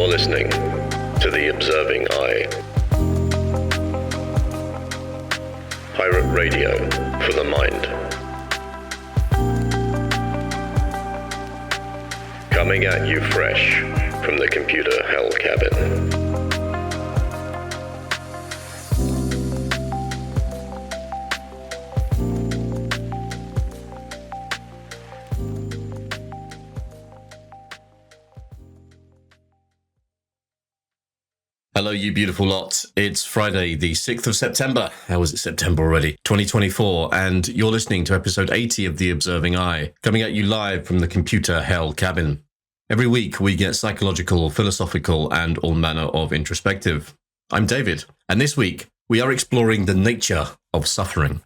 You're listening to The Observing Eye. Pirate radio for the mind. Coming at you fresh from the computer hell cabin. Hello, you beautiful lot. It's Friday, the 6th of September. How is it September already? 2024, and you're listening to episode 80 of The Observing Eye, coming at you live from the computer hell cabin. Every week, we get psychological, philosophical, and all manner of introspective. I'm David, and this week, we are exploring the nature of suffering.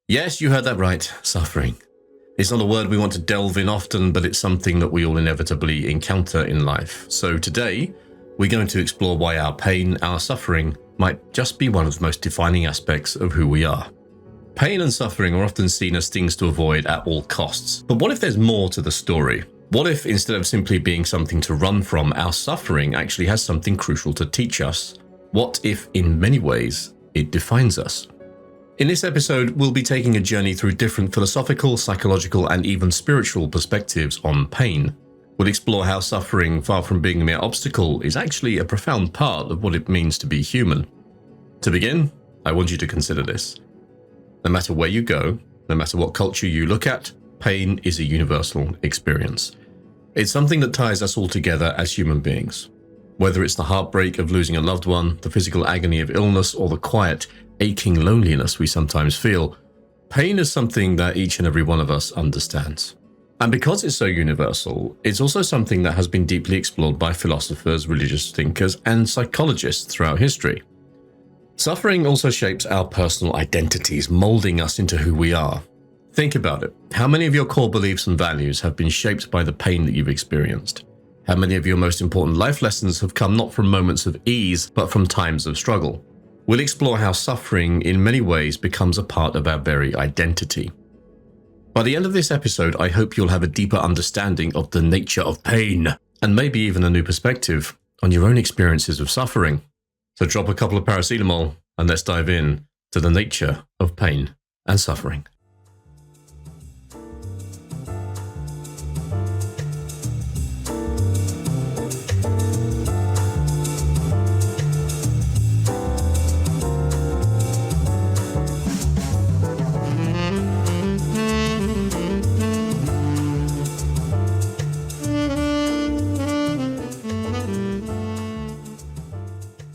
Yes, you heard that right, suffering. It's not a word we want to delve in often, but it's something that we all inevitably encounter in life. So today, we're going to explore why our pain, our suffering, might just be one of the most defining aspects of who we are. Pain and suffering are often seen as things to avoid at all costs. But what if there's more to the story? What if, instead of simply being something to run from, our suffering actually has something crucial to teach us? What if, in many ways, it defines us? In this episode, we'll be taking a journey through different philosophical, psychological, and even spiritual perspectives on pain. We'll explore how suffering, far from being a mere obstacle, is actually a profound part of what it means to be human. To begin, I want you to consider this. No matter where you go, no matter what culture you look at, pain is a universal experience. It's something that ties us all together as human beings. Whether it's the heartbreak of losing a loved one, the physical agony of illness, or the quiet, aching loneliness we sometimes feel, pain is something that each and every one of us understands. And because it's so universal, it's also something that has been deeply explored by philosophers, religious thinkers, and psychologists throughout history. Suffering also shapes our personal identities, molding us into who we are. Think about it. How many of your core beliefs and values have been shaped by the pain that you've experienced? How many of your most important life lessons have come not from moments of ease, but from times of struggle? We'll explore how suffering, in many ways, becomes a part of our very identity. By the end of this episode, I hope you'll have a deeper understanding of the nature of pain, and maybe even a new perspective on your own experiences of suffering. So drop a couple of paracetamol, and let's dive in to the nature of pain and suffering.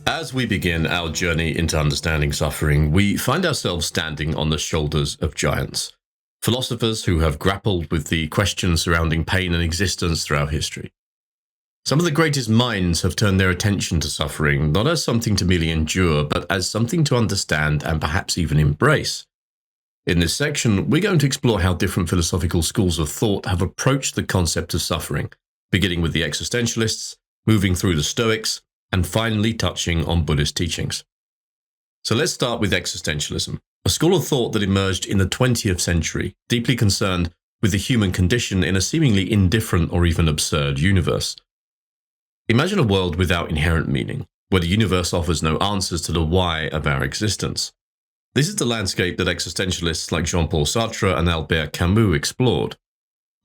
As we begin our journey into understanding suffering, we find ourselves standing on the shoulders of giants, philosophers who have grappled with the questions surrounding pain and existence throughout history. Some of the greatest minds have turned their attention to suffering, not as something to merely endure, but as something to understand and perhaps even embrace. In this section, we're going to explore how different philosophical schools of thought have approached the concept of suffering, beginning with the existentialists, moving through the Stoics, and finally touching on Buddhist teachings. So let's start with existentialism, a school of thought that emerged in the 20th century, deeply concerned with the human condition in a seemingly indifferent or even absurd universe. Imagine a world without inherent meaning, where the universe offers no answers to the why of our existence. This is the landscape that existentialists like Jean-Paul Sartre and Albert Camus explored.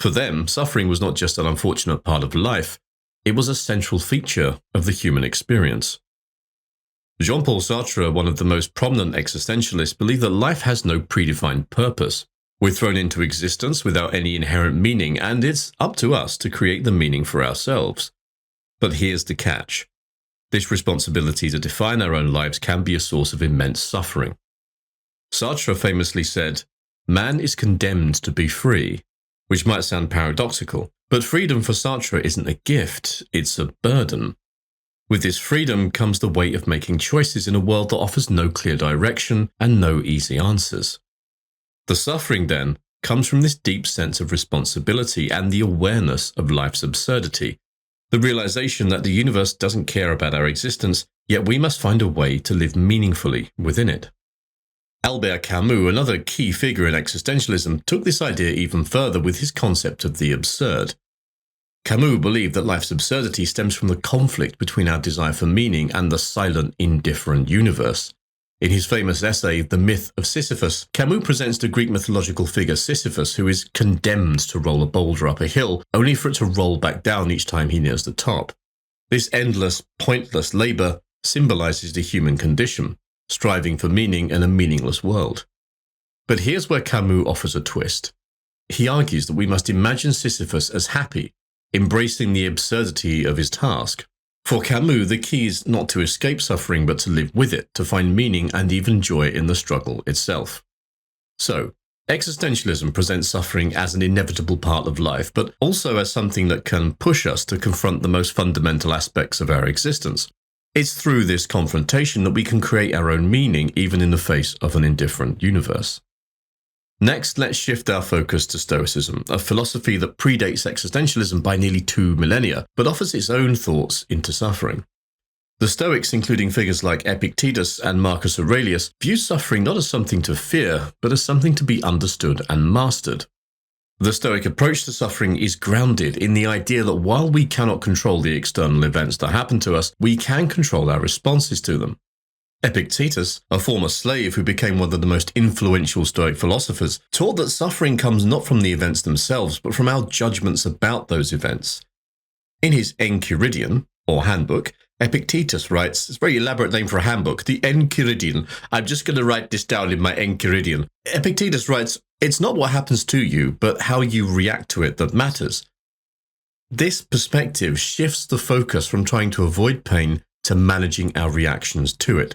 For them, suffering was not just an unfortunate part of life, it was a central feature of the human experience. Jean-Paul Sartre, one of the most prominent existentialists, believed that life has no predefined purpose. We're thrown into existence without any inherent meaning, and it's up to us to create the meaning for ourselves. But here's the catch. This responsibility to define our own lives can be a source of immense suffering. Sartre famously said, "Man is condemned to be free," which might sound paradoxical. But freedom for Sartre isn't a gift, it's a burden. With this freedom comes the weight of making choices in a world that offers no clear direction and no easy answers. The suffering, then, comes from this deep sense of responsibility and the awareness of life's absurdity, the realization that the universe doesn't care about our existence, yet we must find a way to live meaningfully within it. Albert Camus, another key figure in existentialism, took this idea even further with his concept of the absurd. Camus believed that life's absurdity stems from the conflict between our desire for meaning and the silent, indifferent universe. In his famous essay, The Myth of Sisyphus, Camus presents the Greek mythological figure Sisyphus, who is condemned to roll a boulder up a hill, only for it to roll back down each time he nears the top. This endless, pointless labour symbolizes the human condition, striving for meaning in a meaningless world. But here's where Camus offers a twist. He argues that we must imagine Sisyphus as happy, embracing the absurdity of his task. For Camus, the key is not to escape suffering, but to live with it, to find meaning and even joy in the struggle itself. So, existentialism presents suffering as an inevitable part of life, but also as something that can push us to confront the most fundamental aspects of our existence. It's through this confrontation that we can create our own meaning, even in the face of an indifferent universe. Next, let's shift our focus to Stoicism, a philosophy that predates existentialism by nearly 2 millennia, but offers its own thoughts into suffering. The Stoics, including figures like Epictetus and Marcus Aurelius, view suffering not as something to fear, but as something to be understood and mastered. The Stoic approach to suffering is grounded in the idea that while we cannot control the external events that happen to us, we can control our responses to them. Epictetus, a former slave who became one of the most influential Stoic philosophers, taught that suffering comes not from the events themselves, but from our judgments about those events. In his Enchiridion, or handbook, Epictetus writes, it's a very elaborate name for a handbook, the Enchiridion. I'm just going to write this down in my Enchiridion. Epictetus writes, it's not what happens to you, but how you react to it that matters. This perspective shifts the focus from trying to avoid pain to managing our reactions to it.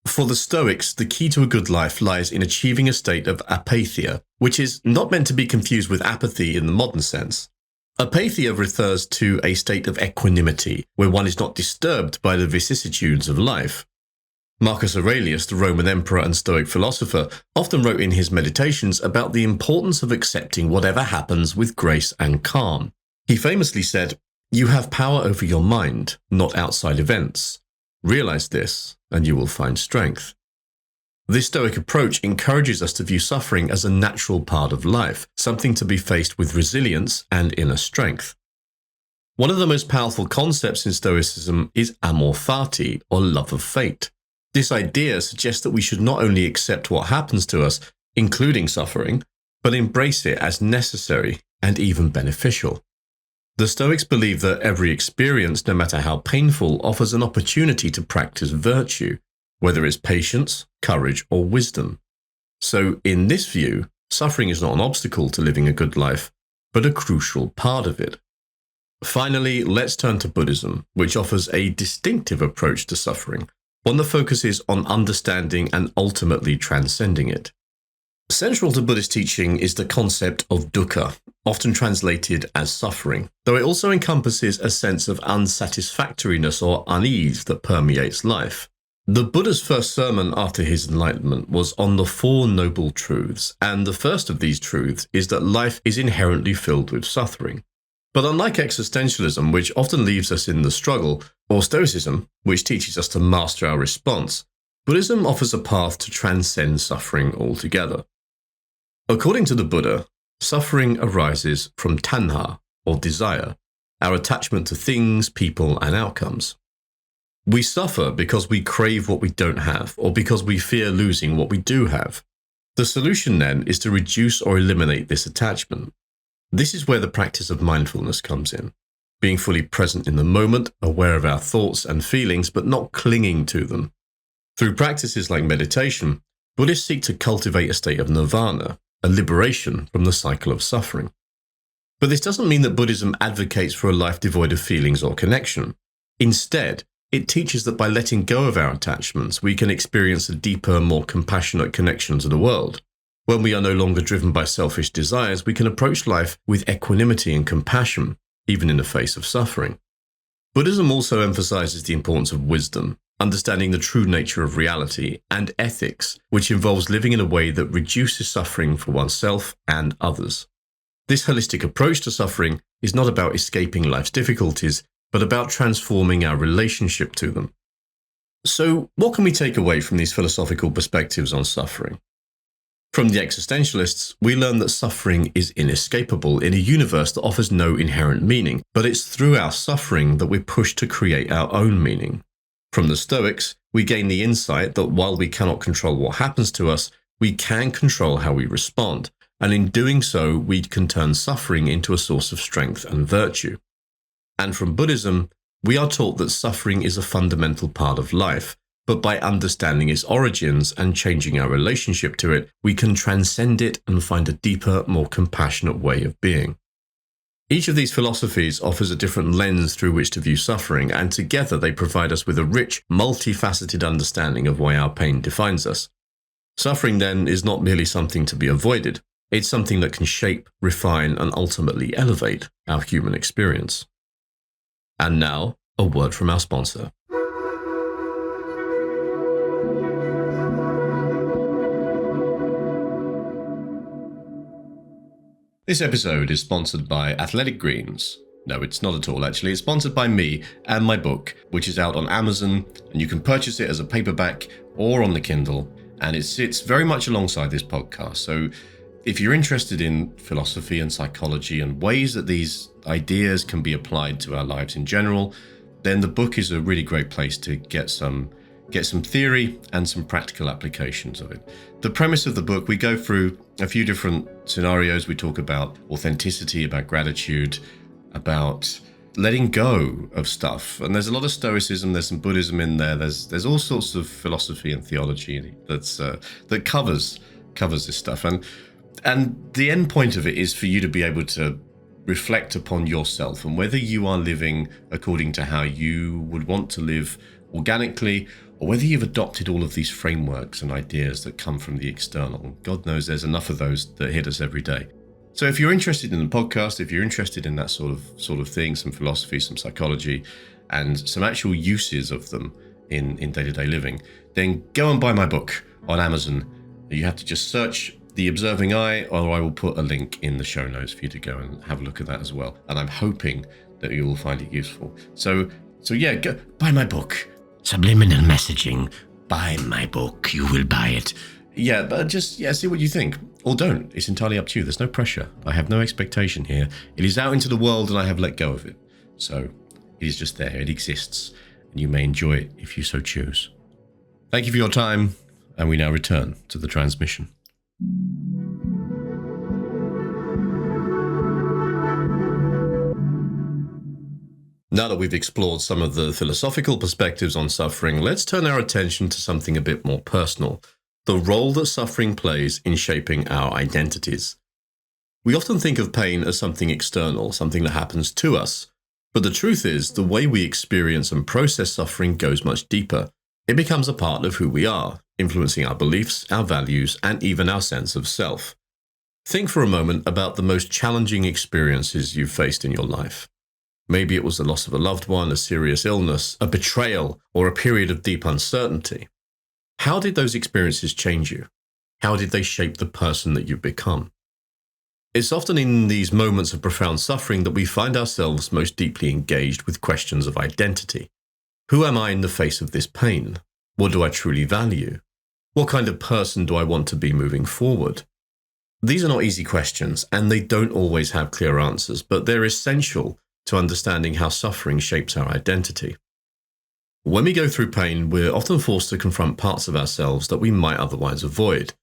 For the Stoics, the key to a good life lies in achieving a state of apatheia, which is not meant to be confused with apathy in the modern sense. Apatheia refers to a state of equanimity, where one is not disturbed by the vicissitudes of life. Marcus Aurelius, the Roman emperor and Stoic philosopher, often wrote in his meditations about the importance of accepting whatever happens with grace and calm. He famously said, "You have power over your mind, not outside events. Realize this, and you will find strength." This Stoic approach encourages us to view suffering as a natural part of life, something to be faced with resilience and inner strength. One of the most powerful concepts in Stoicism is amor fati, or love of fate. This idea suggests that we should not only accept what happens to us, including suffering, but embrace it as necessary and even beneficial. The Stoics believe that every experience, no matter how painful, offers an opportunity to practice virtue, whether it's patience, courage, or wisdom. So, in this view, suffering is not an obstacle to living a good life, but a crucial part of it. Finally, let's turn to Buddhism, which offers a distinctive approach to suffering, one that focuses on understanding and ultimately transcending it. Central to Buddhist teaching is the concept of dukkha, often translated as suffering, though it also encompasses a sense of unsatisfactoriness or unease that permeates life. The Buddha's first sermon after his enlightenment was on the Four Noble Truths, and the first of these truths is that life is inherently filled with suffering. But unlike existentialism, which often leaves us in the struggle, or Stoicism, which teaches us to master our response, Buddhism offers a path to transcend suffering altogether. According to the Buddha, suffering arises from tanha, or desire, our attachment to things, people, and outcomes. We suffer because we crave what we don't have, or because we fear losing what we do have. The solution then is to reduce or eliminate this attachment. This is where the practice of mindfulness comes in, being fully present in the moment, aware of our thoughts and feelings, but not clinging to them. Through practices like meditation, Buddhists seek to cultivate a state of nirvana, a liberation from the cycle of suffering. But this doesn't mean that Buddhism advocates for a life devoid of feelings or connection. Instead, it teaches that by letting go of our attachments, we can experience a deeper, more compassionate connection to the world. When we are no longer driven by selfish desires, we can approach life with equanimity and compassion, even in the face of suffering. Buddhism also emphasizes the importance of wisdom, understanding the true nature of reality, and ethics, which involves living in a way that reduces suffering for oneself and others. This holistic approach to suffering is not about escaping life's difficulties, but about transforming our relationship to them. So, what can we take away from these philosophical perspectives on suffering? From the existentialists, we learn that suffering is inescapable in a universe that offers no inherent meaning, but it's through our suffering that we're pushed to create our own meaning. From the Stoics, we gain the insight that while we cannot control what happens to us, we can control how we respond, and in doing so, we can turn suffering into a source of strength and virtue. And from Buddhism, we are taught that suffering is a fundamental part of life, but by understanding its origins and changing our relationship to it, we can transcend it and find a deeper, more compassionate way of being. Each of these philosophies offers a different lens through which to view suffering, and together they provide us with a rich, multifaceted understanding of why our pain defines us. Suffering, then, is not merely something to be avoided. It's something that can shape, refine, and ultimately elevate our human experience. And now, a word from our sponsor. This episode is sponsored by Athletic Greens. No, it's not at all, actually. It's sponsored by me and my book, which is out on Amazon, and you can purchase it as a paperback or on the Kindle, and it sits very much alongside this podcast. So if you're interested in philosophy and psychology and ways that these ideas can be applied to our lives in general, then the book is a really great place to get some theory and some practical applications of it. The premise of the book, we go through a few different scenarios. We talk about authenticity, about gratitude, about letting go of stuff. And there's a lot of Stoicism, there's some Buddhism in there, there's all sorts of philosophy and theology that covers this stuff. And the end point of it is for you to be able to reflect upon yourself and whether you are living according to how you would want to live organically, or whether you've adopted all of these frameworks and ideas that come from the external. God knows there's enough of those that hit us every day. So if you're interested in the podcast, if you're interested in that sort of thing, some philosophy, some psychology, and some actual uses of them in day-to-day living, then go and buy my book on Amazon. You have to just search The Observing Eye, or I will put a link in the show notes for you to go and have a look at that as well. And I'm hoping that you will find it useful. So yeah, go buy my book. Subliminal messaging. Buy my book. You will buy it. Yeah, but see what you think. Or don't. It's entirely up to you. There's no pressure. I have no expectation here. It is out into the world and I have let go of it. So it is just there. It exists. And you may enjoy it if you so choose. Thank you for your time. And we now return to the transmission. Now that we've explored some of the philosophical perspectives on suffering, let's turn our attention to something a bit more personal, the role that suffering plays in shaping our identities. We often think of pain as something external, something that happens to us, but the truth is the way we experience and process suffering goes much deeper. It becomes a part of who we are, influencing our beliefs, our values, and even our sense of self. Think for a moment about the most challenging experiences you've faced in your life. Maybe it was the loss of a loved one, a serious illness, a betrayal, or a period of deep uncertainty. How did those experiences change you? How did they shape the person that you've become? It's often in these moments of profound suffering that we find ourselves most deeply engaged with questions of identity. Who am I in the face of this pain? What do I truly value? What kind of person do I want to be moving forward? These are not easy questions, and they don't always have clear answers, but they're essential to understanding how suffering shapes our identity. When we go through pain, we're often forced to confront parts of ourselves that we might otherwise avoid.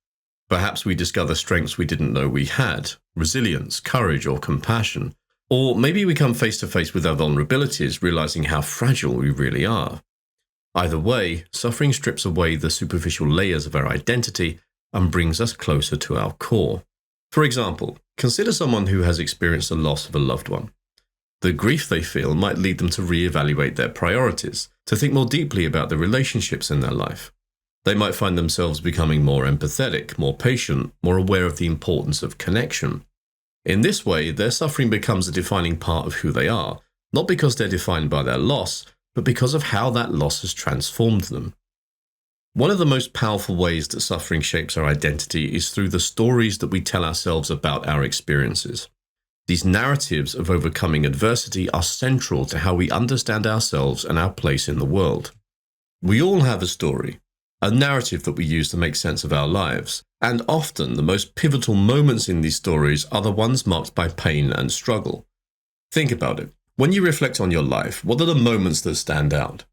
Perhaps we discover strengths we didn't know we had, resilience, courage, or compassion. Or maybe we come face to face with our vulnerabilities, realizing how fragile we really are. Either way, suffering strips away the superficial layers of our identity and brings us closer to our core. For example, consider someone who has experienced the loss of a loved one. The grief they feel might lead them to reevaluate their priorities, to think more deeply about the relationships in their life. They might find themselves becoming more empathetic, more patient, more aware of the importance of connection. In this way, their suffering becomes a defining part of who they are, not because they're defined by their loss, but because of how that loss has transformed them. One of the most powerful ways that suffering shapes our identity is through the stories that we tell ourselves about our experiences. These narratives of overcoming adversity are central to how we understand ourselves and our place in the world. We all have a story. a narrative that we use to make sense of our lives. And often the most pivotal moments in these stories are the ones marked by pain and struggle. Think about it. When you reflect on your life, what are the moments that stand out?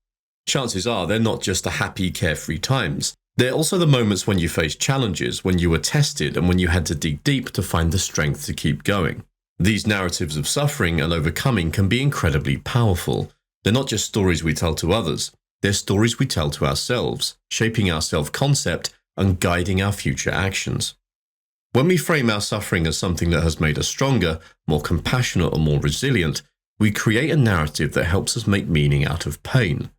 Chances are they're not just the happy, carefree times. They're also the moments when you faced challenges, when you were tested, and when you had to dig deep to find the strength to keep going. These narratives of suffering and overcoming can be incredibly powerful. They're not just stories we tell to others. They're stories we tell to ourselves, shaping our self-concept and guiding our future actions. When we frame our suffering as something that has made us stronger, more compassionate, or more resilient, we create a narrative that helps us make meaning out of pain.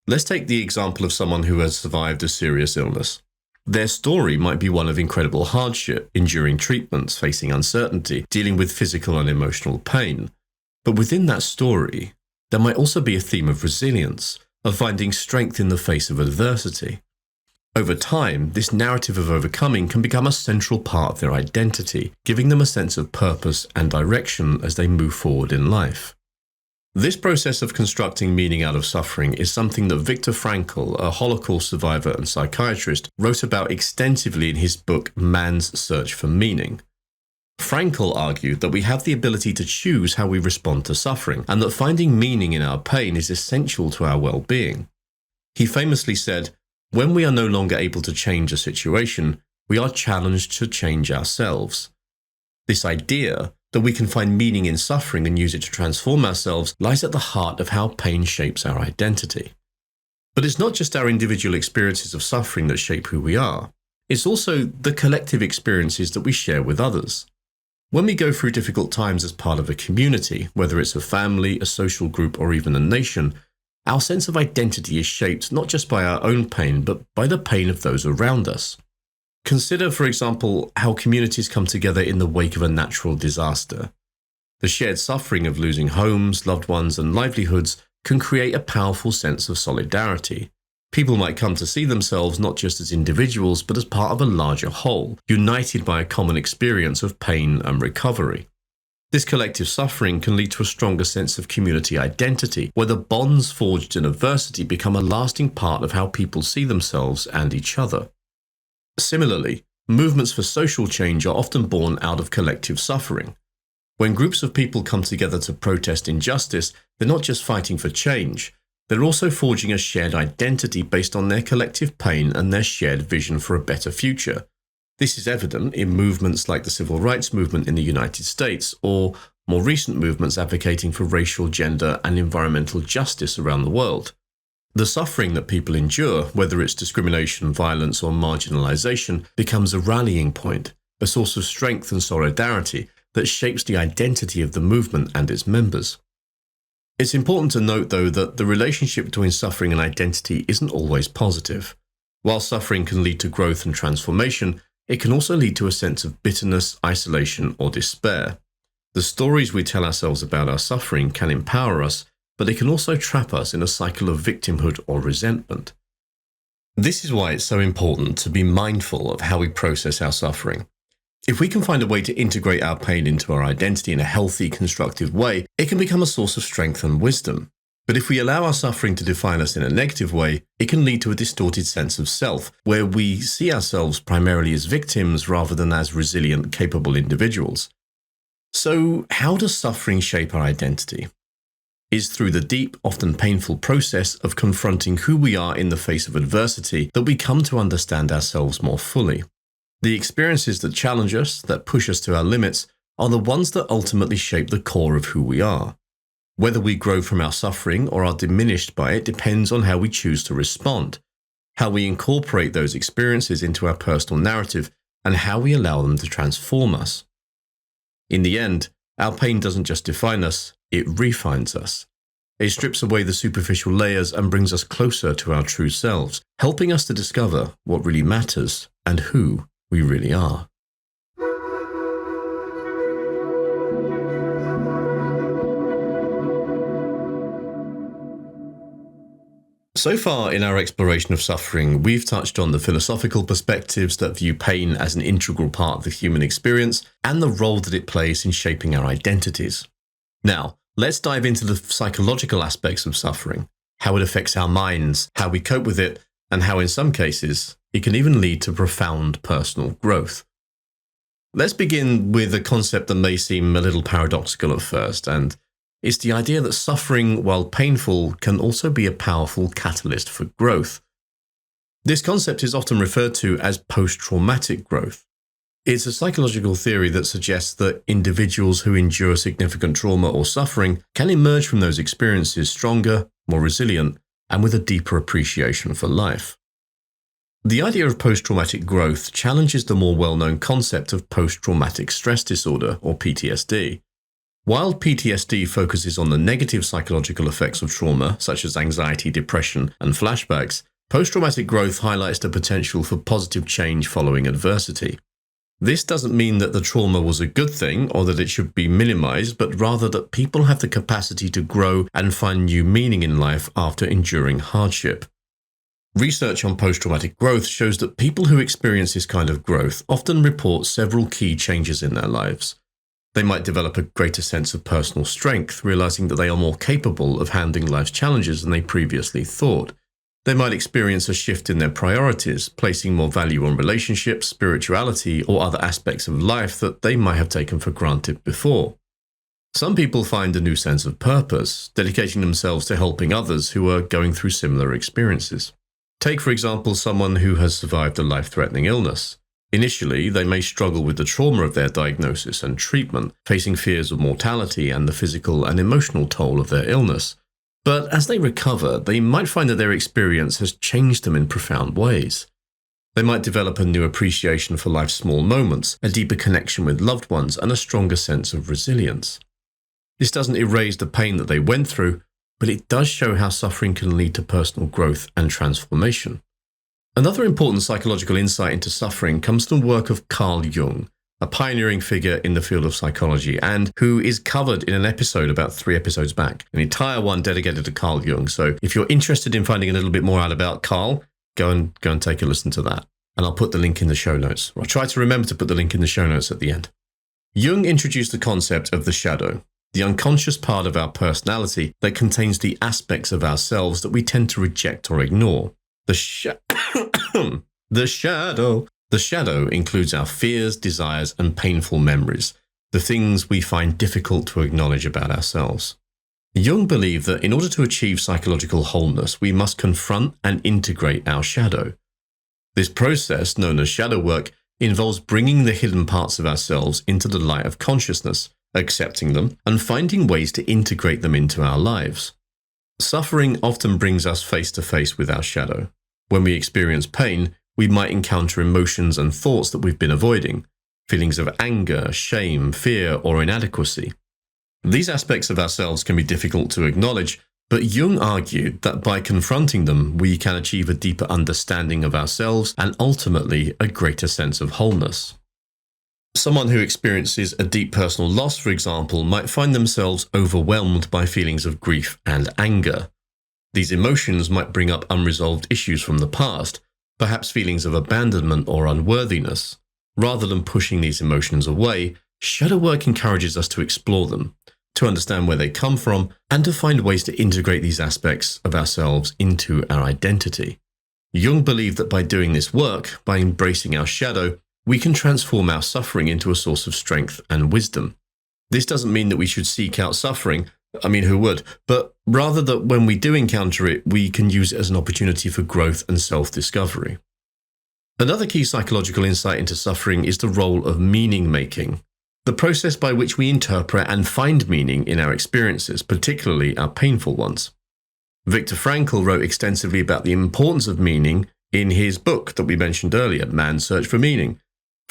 Let's take the example of someone who has survived a serious illness. Their story might be one of incredible hardship, enduring treatments, facing uncertainty, dealing with physical and emotional pain. But within that story, there might also be a theme of resilience, of finding strength in the face of adversity. Over time, this narrative of overcoming can become a central part of their identity, giving them a sense of purpose and direction as they move forward in life. This process of constructing meaning out of suffering is something that Viktor Frankl, a Holocaust survivor and psychiatrist, wrote about extensively in his book Man's Search for Meaning. Frankl argued that we have the ability to choose how we respond to suffering, and that finding meaning in our pain is essential to our well-being. He famously said, "When we are no longer able to change a situation, we are challenged to change ourselves." This idea that we can find meaning in suffering and use it to transform ourselves lies at the heart of how pain shapes our identity. But it's not just our individual experiences of suffering that shape who we are. It's also the collective experiences that we share with others. When we go through difficult times as part of a community, whether it's a family, a social group, or even a nation, our sense of identity is shaped not just by our own pain, but by the pain of those around us. Consider, for example, how communities come together in the wake of a natural disaster. The shared suffering of losing homes, loved ones, and livelihoods can create a powerful sense of solidarity. People might come to see themselves not just as individuals, but as part of a larger whole, united by a common experience of pain and recovery. This collective suffering can lead to a stronger sense of community identity, where the bonds forged in adversity become a lasting part of how people see themselves and each other. Similarly, movements for social change are often born out of collective suffering. When groups of people come together to protest injustice, they're not just fighting for change, they're also forging a shared identity based on their collective pain and their shared vision for a better future. This is evident in movements like the Civil Rights Movement in the United States, or more recent movements advocating for racial, gender, and environmental justice around the world. The suffering that people endure, whether it's discrimination, violence, or marginalization, becomes a rallying point, a source of strength and solidarity that shapes the identity of the movement and its members. It's important to note, though, that the relationship between suffering and identity isn't always positive. While suffering can lead to growth and transformation, it can also lead to a sense of bitterness, isolation, or despair. The stories we tell ourselves about our suffering can empower us, but they can also trap us in a cycle of victimhood or resentment. This is why it's so important to be mindful of how we process our suffering. If we can find a way to integrate our pain into our identity in a healthy, constructive way, it can become a source of strength and wisdom. But if we allow our suffering to define us in a negative way, it can lead to a distorted sense of self, where we see ourselves primarily as victims rather than as resilient, capable individuals. So, how does suffering shape our identity? It's through the deep, often painful process of confronting who we are in the face of adversity that we come to understand ourselves more fully. The experiences that challenge us, that push us to our limits, are the ones that ultimately shape the core of who we are. Whether we grow from our suffering or are diminished by it depends on how we choose to respond, how we incorporate those experiences into our personal narrative, and how we allow them to transform us. In the end, our pain doesn't just define us, it refines us. It strips away the superficial layers and brings us closer to our true selves, helping us to discover what really matters and who we really are. So far in our exploration of suffering, we've touched on the philosophical perspectives that view pain as an integral part of the human experience and the role that it plays in shaping our identities. Now, let's dive into the psychological aspects of suffering, how it affects our minds, how we cope with it, and how in some cases it can even lead to profound personal growth. Let's begin with a concept that may seem a little paradoxical at first, and it's the idea that suffering, while painful, can also be a powerful catalyst for growth. This concept is often referred to as post-traumatic growth. It's a psychological theory that suggests that individuals who endure significant trauma or suffering can emerge from those experiences stronger, more resilient, and with a deeper appreciation for life. The idea of post-traumatic growth challenges the more well-known concept of post-traumatic stress disorder, or PTSD. While PTSD focuses on the negative psychological effects of trauma, such as anxiety, depression, and flashbacks, post-traumatic growth highlights the potential for positive change following adversity. This doesn't mean that the trauma was a good thing or that it should be minimized, but rather that people have the capacity to grow and find new meaning in life after enduring hardship. Research on post-traumatic growth shows that people who experience this kind of growth often report several key changes in their lives. They might develop a greater sense of personal strength, realizing that they are more capable of handling life's challenges than they previously thought. They might experience a shift in their priorities, placing more value on relationships, spirituality, or other aspects of life that they might have taken for granted before. Some people find a new sense of purpose, dedicating themselves to helping others who are going through similar experiences. Take, for example, someone who has survived a life-threatening illness. Initially, they may struggle with the trauma of their diagnosis and treatment, facing fears of mortality and the physical and emotional toll of their illness. But as they recover, they might find that their experience has changed them in profound ways. They might develop a new appreciation for life's small moments, a deeper connection with loved ones, and a stronger sense of resilience. This doesn't erase the pain that they went through, but it does show how suffering can lead to personal growth and transformation. Another important psychological insight into suffering comes from the work of Carl Jung, a pioneering figure in the field of psychology, and who is covered in an episode about 3 episodes back, an entire one dedicated to Carl Jung. So if you're interested in finding a little bit more out about Carl, go and take a listen to that. And I'll put the link in the show notes. I'll try to remember to put the link in the show notes at the end. Jung introduced the concept of the shadow, the unconscious part of our personality that contains the aspects of ourselves that we tend to reject or ignore. The shadow includes our fears, desires, and painful memories, the things we find difficult to acknowledge about ourselves. Jung believed that in order to achieve psychological wholeness, we must confront and integrate our shadow. This process, known as shadow work, involves bringing the hidden parts of ourselves into the light of consciousness, accepting them, and finding ways to integrate them into our lives. Suffering often brings us face to face with our shadow. When we experience pain, we might encounter emotions and thoughts that we've been avoiding, feelings of anger, shame, fear, or inadequacy. These aspects of ourselves can be difficult to acknowledge, but Jung argued that by confronting them, we can achieve a deeper understanding of ourselves and ultimately a greater sense of wholeness. Someone who experiences a deep personal loss, for example, might find themselves overwhelmed by feelings of grief and anger. These emotions might bring up unresolved issues from the past, perhaps feelings of abandonment or unworthiness. Rather than pushing these emotions away, shadow work encourages us to explore them, to understand where they come from, and to find ways to integrate these aspects of ourselves into our identity. Jung believed that by doing this work, by embracing our shadow, we can transform our suffering into a source of strength and wisdom. This doesn't mean that we should seek out suffering, who would? But rather that when we do encounter it, we can use it as an opportunity for growth and self-discovery. Another key psychological insight into suffering is the role of meaning-making, the process by which we interpret and find meaning in our experiences, particularly our painful ones. Viktor Frankl wrote extensively about the importance of meaning in his book that we mentioned earlier, Man's Search for Meaning.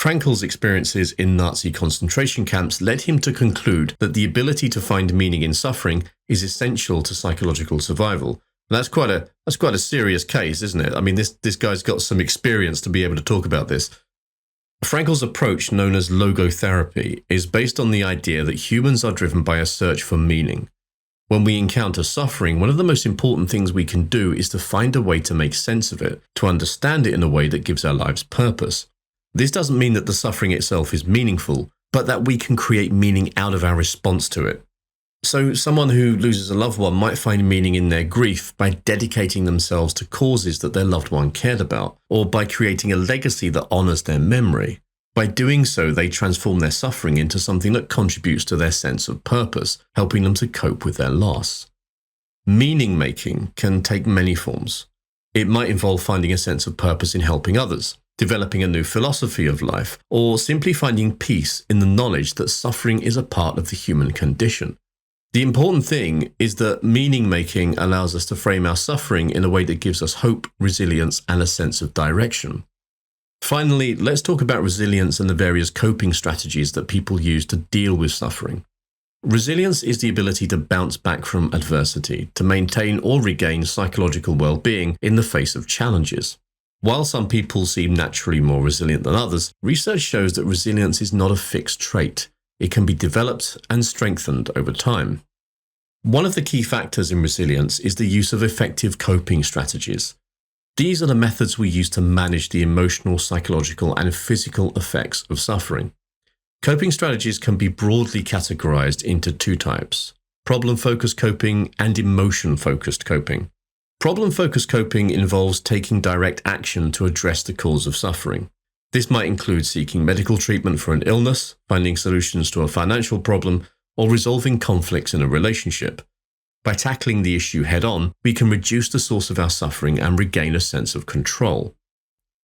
Frankl's experiences in Nazi concentration camps led him to conclude that the ability to find meaning in suffering is essential to psychological survival. And that's quite a serious case, isn't it? This guy's got some experience to be able to talk about this. Frankl's approach, known as logotherapy, is based on the idea that humans are driven by a search for meaning. When we encounter suffering, one of the most important things we can do is to find a way to make sense of it, to understand it in a way that gives our lives purpose. This doesn't mean that the suffering itself is meaningful, but that we can create meaning out of our response to it. So someone who loses a loved one might find meaning in their grief by dedicating themselves to causes that their loved one cared about, or by creating a legacy that honors their memory. By doing so, they transform their suffering into something that contributes to their sense of purpose, helping them to cope with their loss. Meaning making can take many forms. It might involve finding a sense of purpose in helping others, developing a new philosophy of life, or simply finding peace in the knowledge that suffering is a part of the human condition. The important thing is that meaning making allows us to frame our suffering in a way that gives us hope, resilience, and a sense of direction. Finally, let's talk about resilience and the various coping strategies that people use to deal with suffering. Resilience is the ability to bounce back from adversity, to maintain or regain psychological well-being in the face of challenges. While some people seem naturally more resilient than others, research shows that resilience is not a fixed trait. It can be developed and strengthened over time. One of the key factors in resilience is the use of effective coping strategies. These are the methods we use to manage the emotional, psychological, and physical effects of suffering. Coping strategies can be broadly categorized into two types: problem-focused coping and emotion-focused coping. Problem-focused coping involves taking direct action to address the cause of suffering. This might include seeking medical treatment for an illness, finding solutions to a financial problem, or resolving conflicts in a relationship. By tackling the issue head-on, we can reduce the source of our suffering and regain a sense of control.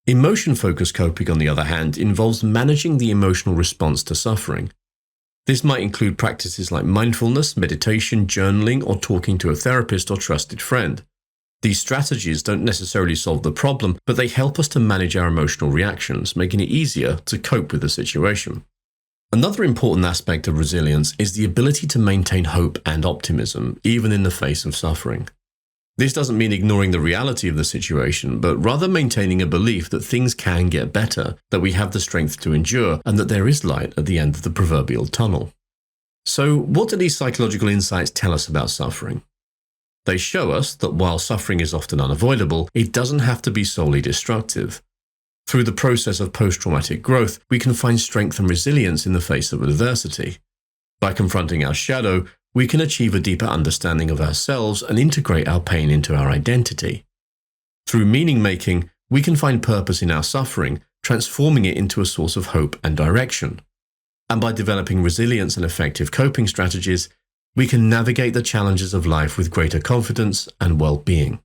Emotion-focused coping, on the other hand, involves managing the emotional response to suffering. This might include practices like mindfulness, meditation, journaling, or talking to a therapist or trusted friend. These strategies don't necessarily solve the problem, but they help us to manage our emotional reactions, making it easier to cope with the situation. Another important aspect of resilience is the ability to maintain hope and optimism, even in the face of suffering. This doesn't mean ignoring the reality of the situation, but rather maintaining a belief that things can get better, that we have the strength to endure, and that there is light at the end of the proverbial tunnel. So, what do these psychological insights tell us about suffering? They show us that while suffering is often unavoidable, it doesn't have to be solely destructive. Through the process of post-traumatic growth, we can find strength and resilience in the face of adversity. By confronting our shadow, we can achieve a deeper understanding of ourselves and integrate our pain into our identity. Through meaning-making, we can find purpose in our suffering, transforming it into a source of hope and direction. And by developing resilience and effective coping strategies, we can navigate the challenges of life with greater confidence and well-being.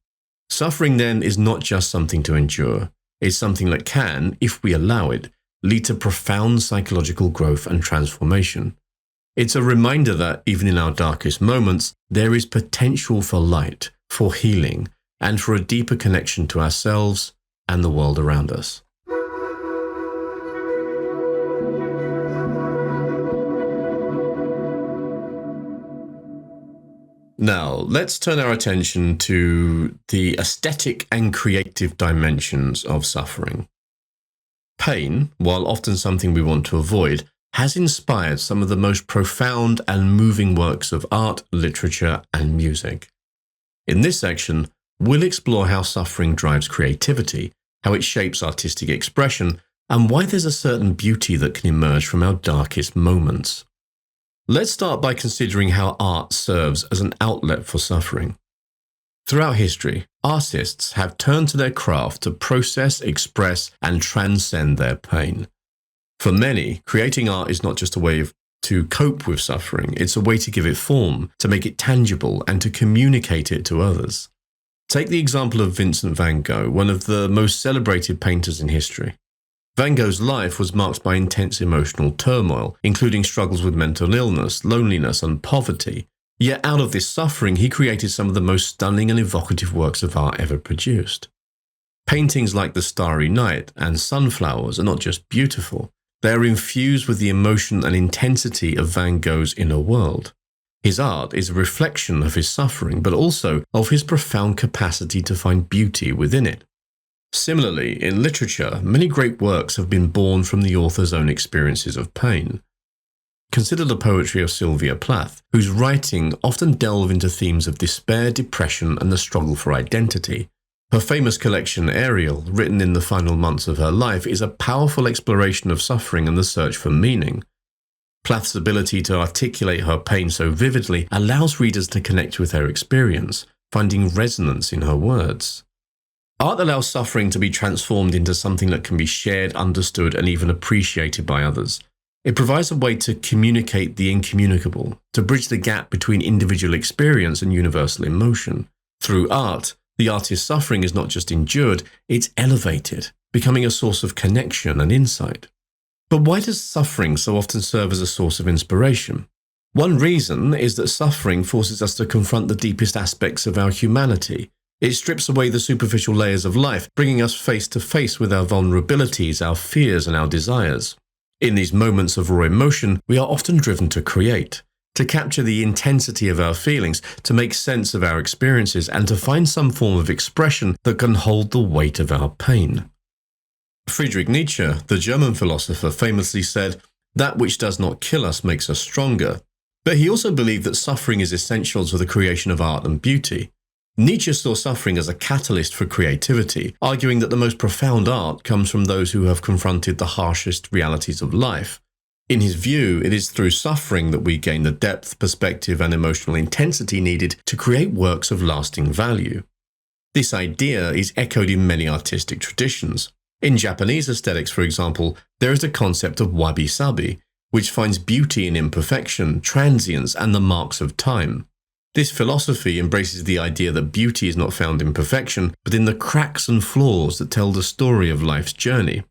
Suffering, then, is not just something to endure. It's something that can, if we allow it, lead to profound psychological growth and transformation. It's a reminder that, even in our darkest moments, there is potential for light, for healing, and for a deeper connection to ourselves and the world around us. Now, let's turn our attention to the aesthetic and creative dimensions of suffering. Pain, while often something we want to avoid, has inspired some of the most profound and moving works of art, literature, and music. In this section, we'll explore how suffering drives creativity, how it shapes artistic expression, and why there's a certain beauty that can emerge from our darkest moments. Let's start by considering how art serves as an outlet for suffering. Throughout history, artists have turned to their craft to process, express, and transcend their pain. For many, creating art is not just a way to cope with suffering, it's a way to give it form, to make it tangible, and to communicate it to others. Take the example of Vincent van Gogh, one of the most celebrated painters in history. Van Gogh's life was marked by intense emotional turmoil, including struggles with mental illness, loneliness, and poverty. Yet out of this suffering, he created some of the most stunning and evocative works of art ever produced. Paintings like The Starry Night and Sunflowers are not just beautiful, they are infused with the emotion and intensity of Van Gogh's inner world. His art is a reflection of his suffering, but also of his profound capacity to find beauty within it. Similarly, in literature, many great works have been born from the author's own experiences of pain. Consider the poetry of Sylvia Plath, whose writing often delve into themes of despair, depression, and the struggle for identity. Her famous collection, Ariel, written in the final months of her life, is a powerful exploration of suffering and the search for meaning. Plath's ability to articulate her pain so vividly allows readers to connect with her experience, finding resonance in her words. Art allows suffering to be transformed into something that can be shared, understood, and even appreciated by others. It provides a way to communicate the incommunicable, to bridge the gap between individual experience and universal emotion. Through art, the artist's suffering is not just endured, it's elevated, becoming a source of connection and insight. But why does suffering so often serve as a source of inspiration? One reason is that suffering forces us to confront the deepest aspects of our humanity. It strips away the superficial layers of life, bringing us face to face with our vulnerabilities, our fears, and our desires. In these moments of raw emotion, we are often driven to create, to capture the intensity of our feelings, to make sense of our experiences, and to find some form of expression that can hold the weight of our pain. Friedrich Nietzsche, the German philosopher, famously said, "That which does not kill us makes us stronger." But he also believed that suffering is essential to the creation of art and beauty. Nietzsche saw suffering as a catalyst for creativity, arguing that the most profound art comes from those who have confronted the harshest realities of life. In his view, it is through suffering that we gain the depth, perspective, and emotional intensity needed to create works of lasting value. This idea is echoed in many artistic traditions. In Japanese aesthetics, for example, there is the concept of wabi-sabi, which finds beauty in imperfection, transience, and the marks of time. This philosophy embraces the idea that beauty is not found in perfection, but in the cracks and flaws that tell the story of life's journey.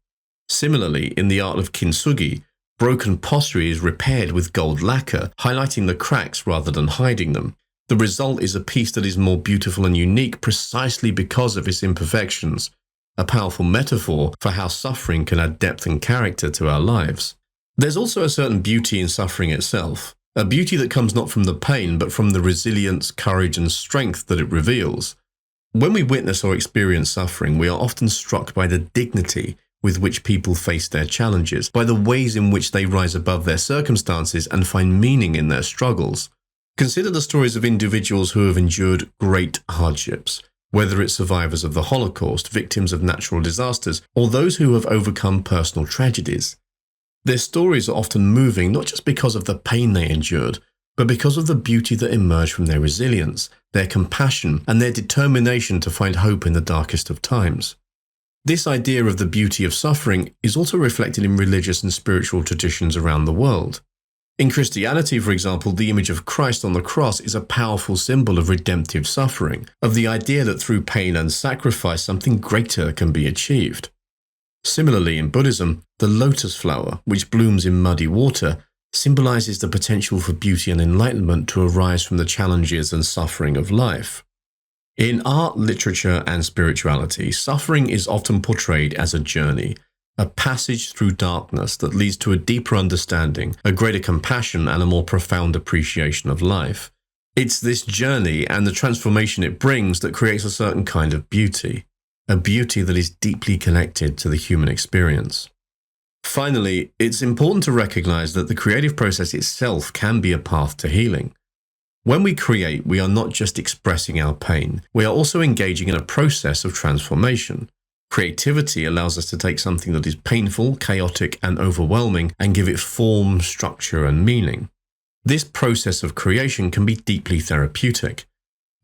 Similarly, in the art of kintsugi, broken pottery is repaired with gold lacquer, highlighting the cracks rather than hiding them. The result is a piece that is more beautiful and unique precisely because of its imperfections, a powerful metaphor for how suffering can add depth and character to our lives. There's also a certain beauty in suffering itself, a beauty that comes not from the pain, but from the resilience, courage, and strength that it reveals. When we witness or experience suffering, we are often struck by the dignity with which people face their challenges, by the ways in which they rise above their circumstances and find meaning in their struggles. Consider the stories of individuals who have endured great hardships, whether it's survivors of the Holocaust, victims of natural disasters, or those who have overcome personal tragedies. Their stories are often moving not just because of the pain they endured, but because of the beauty that emerged from their resilience, their compassion, and their determination to find hope in the darkest of times. This idea of the beauty of suffering is also reflected in religious and spiritual traditions around the world. In Christianity, for example, the image of Christ on the cross is a powerful symbol of redemptive suffering, of the idea that through pain and sacrifice something greater can be achieved. Similarly, in Buddhism, the lotus flower, which blooms in muddy water, symbolizes the potential for beauty and enlightenment to arise from the challenges and suffering of life. In art, literature, and spirituality, suffering is often portrayed as a journey, a passage through darkness that leads to a deeper understanding, a greater compassion, and a more profound appreciation of life. It's this journey and the transformation it brings that creates a certain kind of beauty, a beauty that is deeply connected to the human experience. Finally, it's important to recognize that the creative process itself can be a path to healing. When we create, we are not just expressing our pain, we are also engaging in a process of transformation. Creativity allows us to take something that is painful, chaotic, and overwhelming and give it form, structure, and meaning. This process of creation can be deeply therapeutic.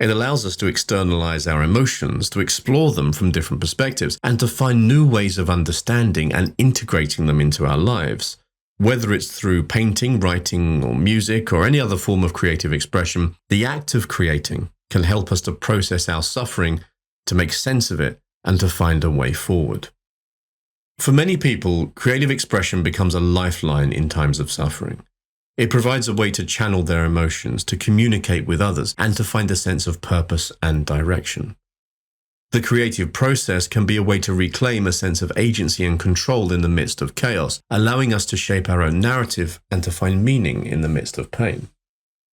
It allows us to externalize our emotions, to explore them from different perspectives, and to find new ways of understanding and integrating them into our lives. Whether it's through painting, writing, or music, or any other form of creative expression, the act of creating can help us to process our suffering, to make sense of it, and to find a way forward. For many people, creative expression becomes a lifeline in times of suffering. It provides a way to channel their emotions, to communicate with others, and to find a sense of purpose and direction. The creative process can be a way to reclaim a sense of agency and control in the midst of chaos, allowing us to shape our own narrative and to find meaning in the midst of pain.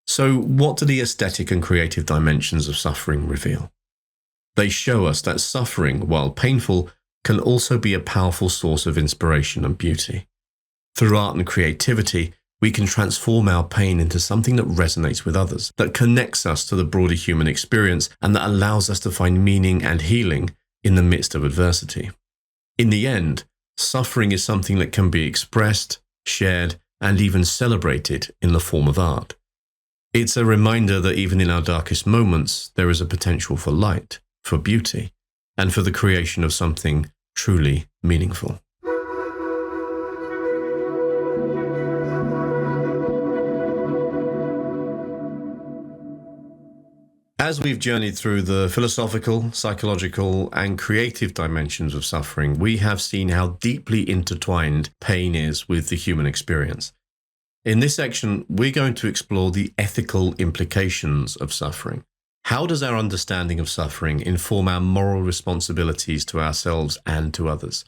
So, what do the aesthetic and creative dimensions of suffering reveal? They show us that suffering, while painful, can also be a powerful source of inspiration and beauty. Through art and creativity, we can transform our pain into something that resonates with others, that connects us to the broader human experience, and that allows us to find meaning and healing in the midst of adversity. In the end, suffering is something that can be expressed, shared, and even celebrated in the form of art. It's a reminder that even in our darkest moments, there is a potential for light, for beauty, and for the creation of something truly meaningful. As we've journeyed through the philosophical, psychological, and creative dimensions of suffering, we have seen how deeply intertwined pain is with the human experience. In this section, we're going to explore the ethical implications of suffering. How does our understanding of suffering inform our moral responsibilities to ourselves and to others?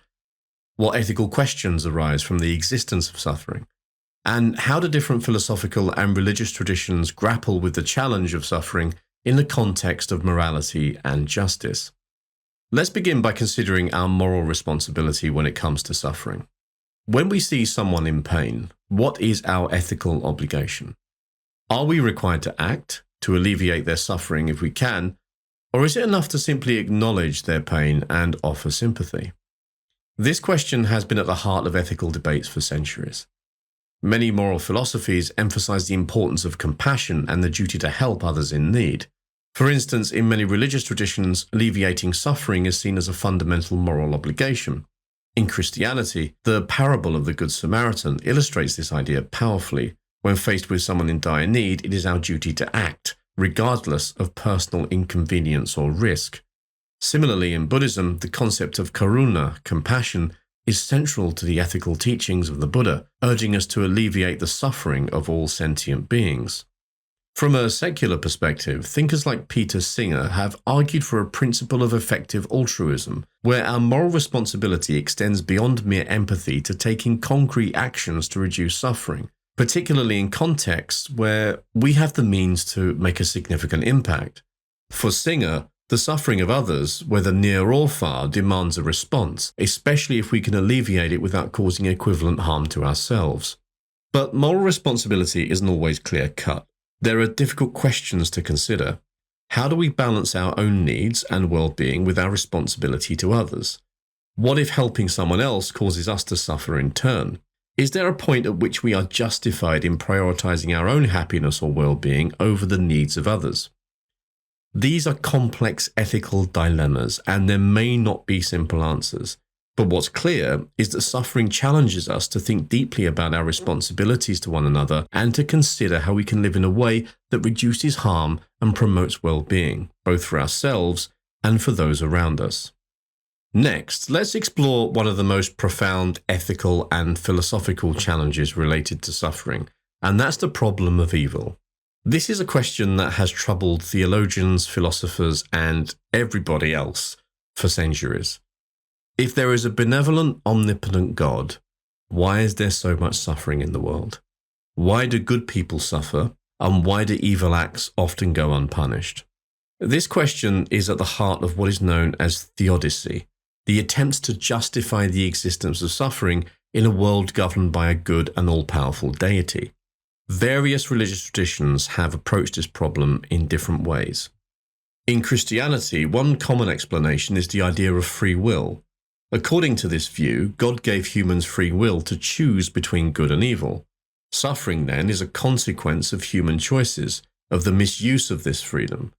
What ethical questions arise from the existence of suffering? And how do different philosophical and religious traditions grapple with the challenge of suffering in the context of morality and justice? Let's begin by considering our moral responsibility when it comes to suffering. When we see someone in pain, what is our ethical obligation? Are we required to act to alleviate their suffering if we can, or is it enough to simply acknowledge their pain and offer sympathy? This question has been at the heart of ethical debates for centuries. Many moral philosophies emphasize the importance of compassion and the duty to help others in need. For instance, in many religious traditions, alleviating suffering is seen as a fundamental moral obligation. In Christianity, the parable of the Good Samaritan illustrates this idea powerfully. When faced with someone in dire need, it is our duty to act, regardless of personal inconvenience or risk. Similarly, in Buddhism, the concept of karuna, compassion, is central to the ethical teachings of the Buddha, urging us to alleviate the suffering of all sentient beings. From a secular perspective, thinkers like Peter Singer have argued for a principle of effective altruism, where our moral responsibility extends beyond mere empathy to taking concrete actions to reduce suffering, particularly in contexts where we have the means to make a significant impact. For Singer, the suffering of others, whether near or far, demands a response, especially if we can alleviate it without causing equivalent harm to ourselves. But moral responsibility isn't always clear-cut. There are difficult questions to consider. How do we balance our own needs and well-being with our responsibility to others? What if helping someone else causes us to suffer in turn? Is there a point at which we are justified in prioritizing our own happiness or well-being over the needs of others? These are complex ethical dilemmas, and there may not be simple answers. But what's clear is that suffering challenges us to think deeply about our responsibilities to one another and to consider how we can live in a way that reduces harm and promotes well-being, both for ourselves and for those around us. Next, let's explore one of the most profound ethical and philosophical challenges related to suffering, and that's the problem of evil. This is a question that has troubled theologians, philosophers, and everybody else for centuries. If there is a benevolent, omnipotent God, why is there so much suffering in the world? Why do good people suffer, and why do evil acts often go unpunished? This question is at the heart of what is known as theodicy, the attempts to justify the existence of suffering in a world governed by a good and all-powerful deity. Various religious traditions have approached this problem in different ways. In Christianity, one common explanation is the idea of free will. According to this view, God gave humans free will to choose between good and evil. Suffering, then, is a consequence of human choices, of the misuse of this freedom.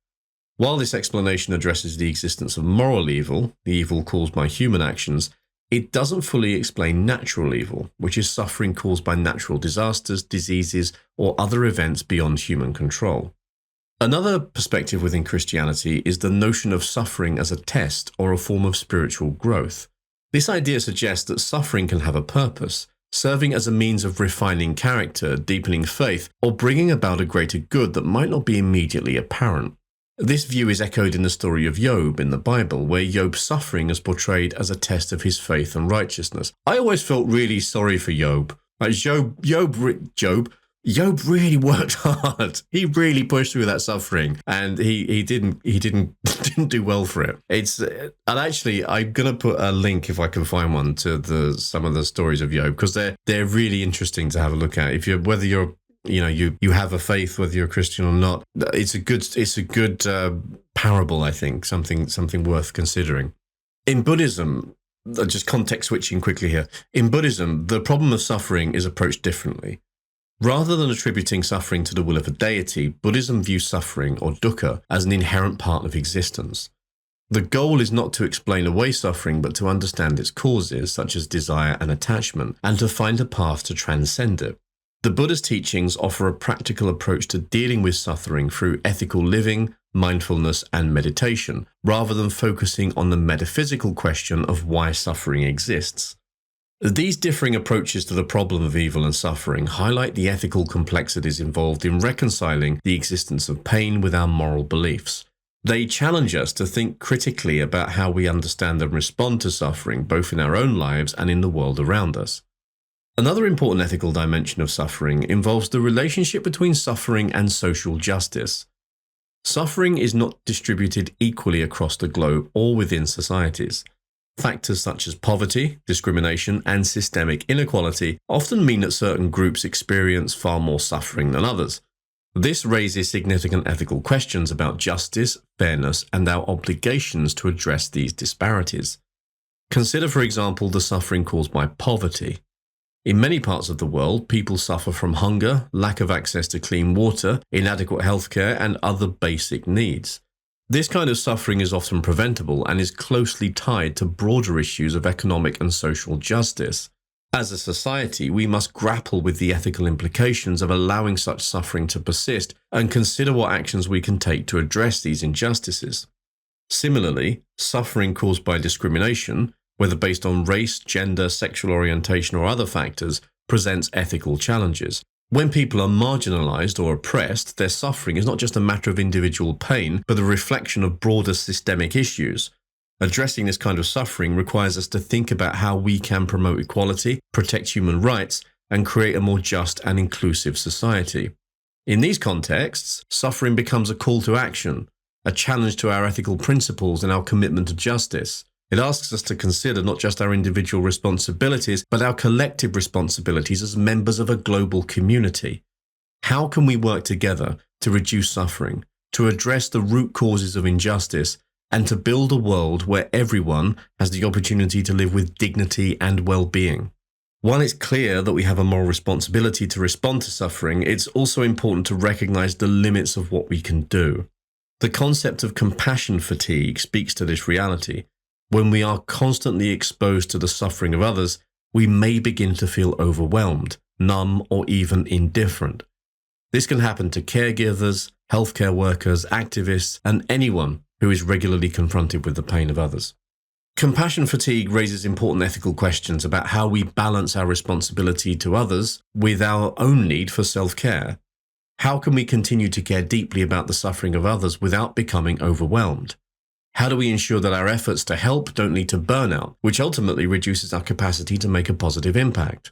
While this explanation addresses the existence of moral evil, the evil caused by human actions, it doesn't fully explain natural evil, which is suffering caused by natural disasters, diseases, or other events beyond human control. Another perspective within Christianity is the notion of suffering as a test or a form of spiritual growth. This idea suggests that suffering can have a purpose, serving as a means of refining character, deepening faith, or bringing about a greater good that might not be immediately apparent. This view is echoed in the story of Job in the Bible, where Job's suffering is portrayed as a test of his faith and righteousness. I always felt really sorry for Job. Like Job really worked hard. He really pushed through that suffering, and he didn't do well for it. And actually, I'm gonna put a link, if I can find one, to some of the stories of Job, because they're really interesting to have a look at. Whether you have a faith, whether you're a Christian or not, it's a good parable. I think something worth considering. In Buddhism, just context switching quickly here. In Buddhism, the problem of suffering is approached differently. Rather than attributing suffering to the will of a deity, Buddhism views suffering, or dukkha, as an inherent part of existence. The goal is not to explain away suffering, but to understand its causes, such as desire and attachment, and to find a path to transcend it. The Buddha's teachings offer a practical approach to dealing with suffering through ethical living, mindfulness, and meditation, rather than focusing on the metaphysical question of why suffering exists. These differing approaches to the problem of evil and suffering highlight the ethical complexities involved in reconciling the existence of pain with our moral beliefs. They challenge us to think critically about how we understand and respond to suffering, both in our own lives and in the world around us. Another important ethical dimension of suffering involves the relationship between suffering and social justice. Suffering is not distributed equally across the globe or within societies. Factors such as poverty, discrimination, and systemic inequality often mean that certain groups experience far more suffering than others. This raises significant ethical questions about justice, fairness, and our obligations to address these disparities. Consider, for example, the suffering caused by poverty. In many parts of the world, people suffer from hunger, lack of access to clean water, inadequate healthcare, and other basic needs. This kind of suffering is often preventable and is closely tied to broader issues of economic and social justice. As a society, we must grapple with the ethical implications of allowing such suffering to persist and consider what actions we can take to address these injustices. Similarly, suffering caused by discrimination, whether based on race, gender, sexual orientation, or other factors, presents ethical challenges. When people are marginalized or oppressed, their suffering is not just a matter of individual pain, but a reflection of broader systemic issues. Addressing this kind of suffering requires us to think about how we can promote equality, protect human rights, and create a more just and inclusive society. In these contexts, suffering becomes a call to action, a challenge to our ethical principles and our commitment to justice. It asks us to consider not just our individual responsibilities, but our collective responsibilities as members of a global community. How can we work together to reduce suffering, to address the root causes of injustice, and to build a world where everyone has the opportunity to live with dignity and well-being? While it's clear that we have a moral responsibility to respond to suffering, it's also important to recognize the limits of what we can do. The concept of compassion fatigue speaks to this reality. When we are constantly exposed to the suffering of others, we may begin to feel overwhelmed, numb, or even indifferent. This can happen to caregivers, healthcare workers, activists, and anyone who is regularly confronted with the pain of others. Compassion fatigue raises important ethical questions about how we balance our responsibility to others with our own need for self-care. How can we continue to care deeply about the suffering of others without becoming overwhelmed? How do we ensure that our efforts to help don't lead to burnout, which ultimately reduces our capacity to make a positive impact?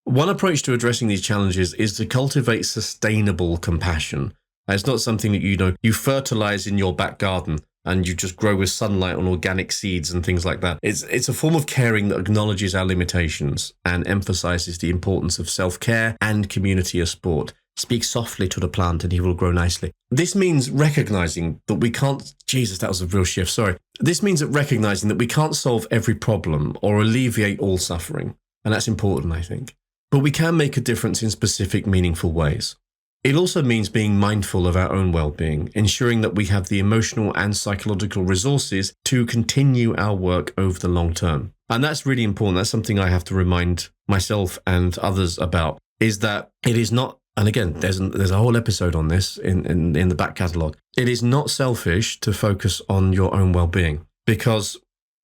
One approach to addressing these challenges is to cultivate sustainable compassion. It's not something that you fertilize in your back garden and you just grow with sunlight on organic seeds and things like that. It's a form of caring that acknowledges our limitations and emphasizes the importance of self-care and community of sport. Speak softly to the plant and he will grow nicely. This means recognizing that we can't... Jesus, that was a real shift, sorry. This means that recognizing that we can't solve every problem or alleviate all suffering. And that's important, I think. But we can make a difference in specific, meaningful ways. It also means being mindful of our own well-being, ensuring that we have the emotional and psychological resources to continue our work over the long term. And that's really important. That's something I have to remind myself and others about, is that it is not... And again, there's a whole episode on this in the back catalogue. It is not selfish to focus on your own well-being, because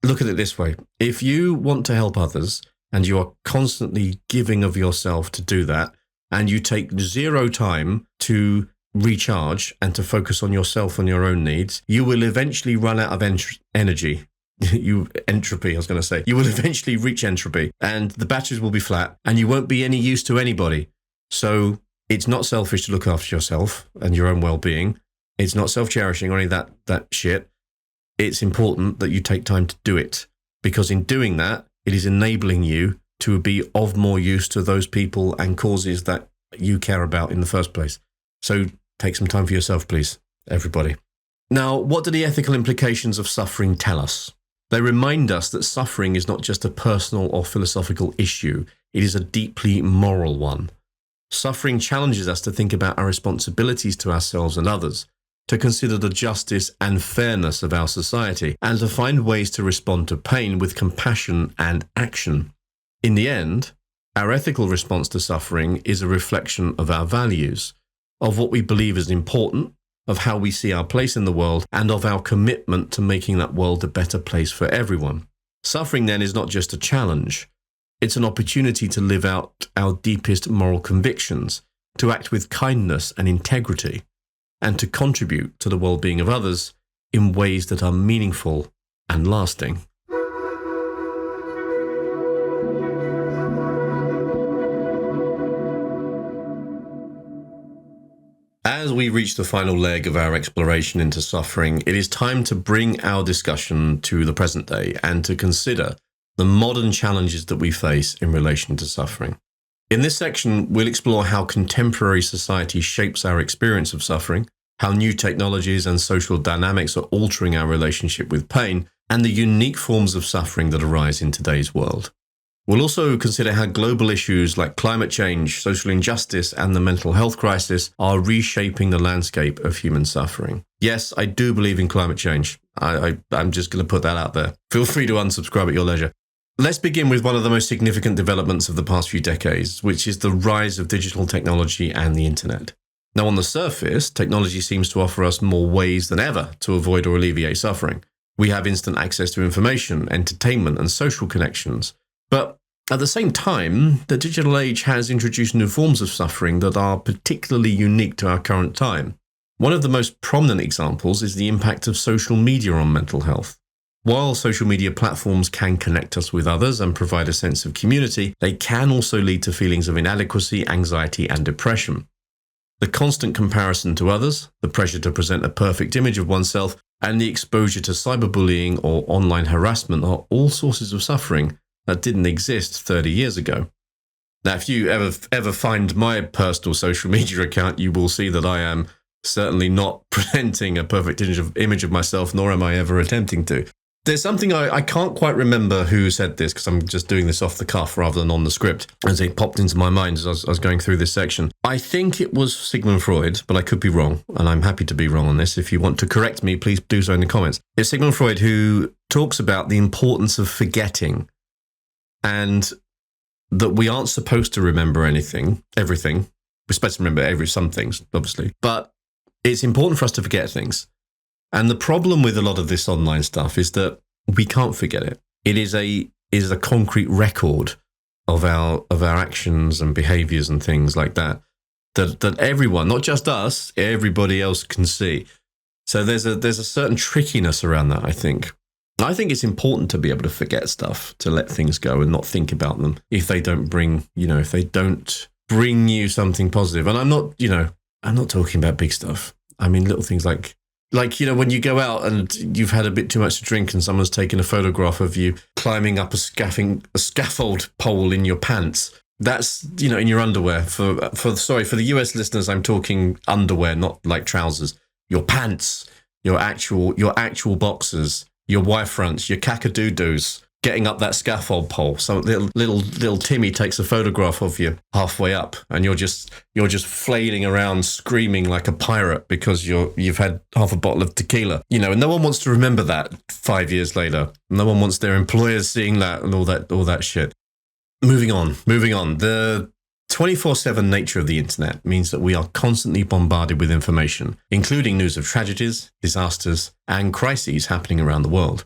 look at it this way. If you want to help others and you are constantly giving of yourself to do that, and you take zero time to recharge and to focus on yourself and your own needs, you will eventually run out of energy. Entropy, I was going to say. You will eventually reach entropy and the batteries will be flat and you won't be any use to anybody. So it's not selfish to look after yourself and your own well-being. It's not self-cherishing or any of that shit. It's important that you take time to do it, because in doing that, it is enabling you to be of more use to those people and causes that you care about in the first place. So take some time for yourself, please, everybody. Now, what do the ethical implications of suffering tell us? They remind us that suffering is not just a personal or philosophical issue. It is a deeply moral one. Suffering challenges us to think about our responsibilities to ourselves and others, to consider the justice and fairness of our society, and to find ways to respond to pain with compassion and action. In the end, our ethical response to suffering is a reflection of our values, of what we believe is important, of how we see our place in the world, and of our commitment to making that world a better place for everyone. Suffering then is not just a challenge. It's an opportunity to live out our deepest moral convictions, to act with kindness and integrity, and to contribute to the well-being of others in ways that are meaningful and lasting. As we reach the final leg of our exploration into suffering, it is time to bring our discussion to the present day and to consider the modern challenges that we face in relation to suffering. In this section, we'll explore how contemporary society shapes our experience of suffering, how new technologies and social dynamics are altering our relationship with pain, and the unique forms of suffering that arise in today's world. We'll also consider how global issues like climate change, social injustice, and the mental health crisis are reshaping the landscape of human suffering. Yes, I do believe in climate change. I'm just going to put that out there. Feel free to unsubscribe at your leisure. Let's begin with one of the most significant developments of the past few decades, which is the rise of digital technology and the internet. Now, on the surface, technology seems to offer us more ways than ever to avoid or alleviate suffering. We have instant access to information, entertainment, and social connections. But at the same time, the digital age has introduced new forms of suffering that are particularly unique to our current time. One of the most prominent examples is the impact of social media on mental health. While social media platforms can connect us with others and provide a sense of community, they can also lead to feelings of inadequacy, anxiety, and depression. The constant comparison to others, the pressure to present a perfect image of oneself, and the exposure to cyberbullying or online harassment are all sources of suffering that didn't exist 30 years ago. Now, if you ever find my personal social media account, you will see that I am certainly not presenting a perfect image of myself, nor am I ever attempting to. There's something I can't quite remember who said this, because I'm just doing this off the cuff rather than on the script, as it popped into my mind as I was going through this section. I think it was Sigmund Freud, but I could be wrong, and I'm happy to be wrong on this. If you want to correct me, please do so in the comments. It's Sigmund Freud who talks about the importance of forgetting, and that we aren't supposed to remember everything. We're supposed to remember some things, obviously, but it's important for us to forget things. And the problem with a lot of this online stuff is that we can't forget it. It is a concrete record of our actions and behaviors and things like that everyone, not just us, everybody else can see. So there's a certain trickiness around that, I think. I think it's important to be able to forget stuff, to let things go and not think about them if they don't bring you something positive. And I'm not talking about big stuff. I mean, little things like, when you go out and you've had a bit too much to drink and someone's taken a photograph of you climbing up a scaffold pole in your pants. That's, in your underwear. For the US listeners, I'm talking underwear, not like trousers. Your pants, your actual boxers, your Y-fronts, your cacadoodles, getting up that scaffold pole. So little Timmy takes a photograph of you halfway up, and you're just flailing around screaming like a pirate because you've had half a bottle of tequila. And no one wants to remember that 5 years later. No one wants their employers seeing that and all that shit. Moving on. The 24/7 nature of the internet means that we are constantly bombarded with information, including news of tragedies, disasters, and crises happening around the world.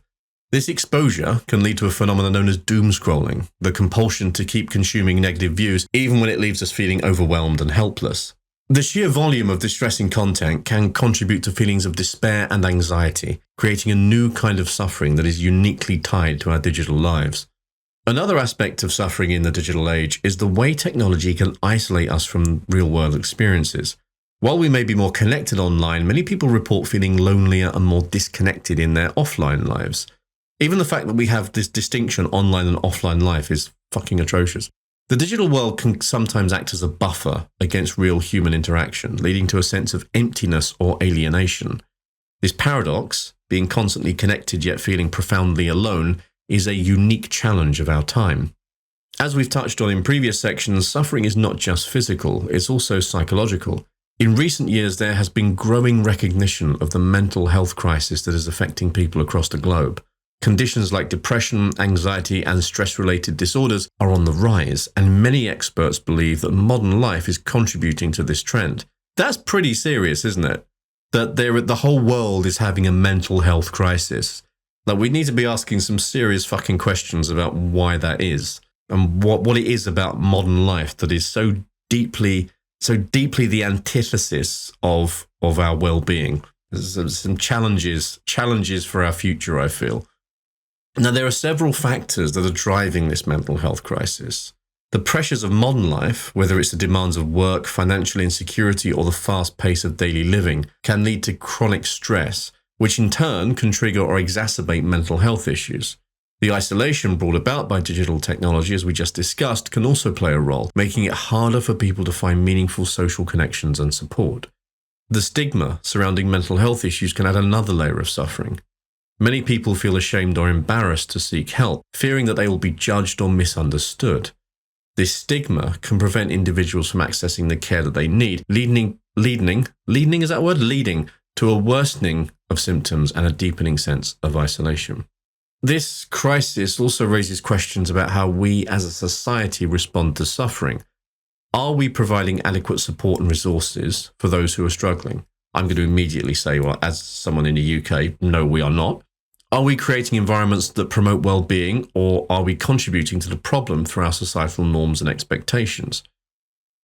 This exposure can lead to a phenomenon known as doom scrolling, the compulsion to keep consuming negative views, even when it leaves us feeling overwhelmed and helpless. The sheer volume of distressing content can contribute to feelings of despair and anxiety, creating a new kind of suffering that is uniquely tied to our digital lives. Another aspect of suffering in the digital age is the way technology can isolate us from real-world experiences. While we may be more connected online, many people report feeling lonelier and more disconnected in their offline lives. Even the fact that we have this distinction online and offline life is fucking atrocious. The digital world can sometimes act as a buffer against real human interaction, leading to a sense of emptiness or alienation. This paradox, being constantly connected yet feeling profoundly alone, is a unique challenge of our time. As we've touched on in previous sections, suffering is not just physical, it's also psychological. In recent years, there has been growing recognition of the mental health crisis that is affecting people across the globe. Conditions like depression, anxiety, and stress-related disorders are on the rise, and many experts believe that modern life is contributing to this trend. That's pretty serious, isn't it? That the whole world is having a mental health crisis. Like, we need to be asking some serious fucking questions about why that is, and what it is about modern life that is so deeply the antithesis of our well-being. There's some challenges for our future, I feel. Now, there are several factors that are driving this mental health crisis. The pressures of modern life, whether it's the demands of work, financial insecurity, or the fast pace of daily living, can lead to chronic stress, which in turn can trigger or exacerbate mental health issues. The isolation brought about by digital technology, as we just discussed, can also play a role, making it harder for people to find meaningful social connections and support. The stigma surrounding mental health issues can add another layer of suffering. Many people feel ashamed or embarrassed to seek help, fearing that they will be judged or misunderstood. This stigma can prevent individuals from accessing the care that they need, leading to a worsening of symptoms and a deepening sense of isolation. This crisis also raises questions about how we as a society respond to suffering. Are we providing adequate support and resources for those who are struggling? I'm going to immediately say, well, as someone in the UK, no, we are not. Are we creating environments that promote well-being, or are we contributing to the problem through our societal norms and expectations?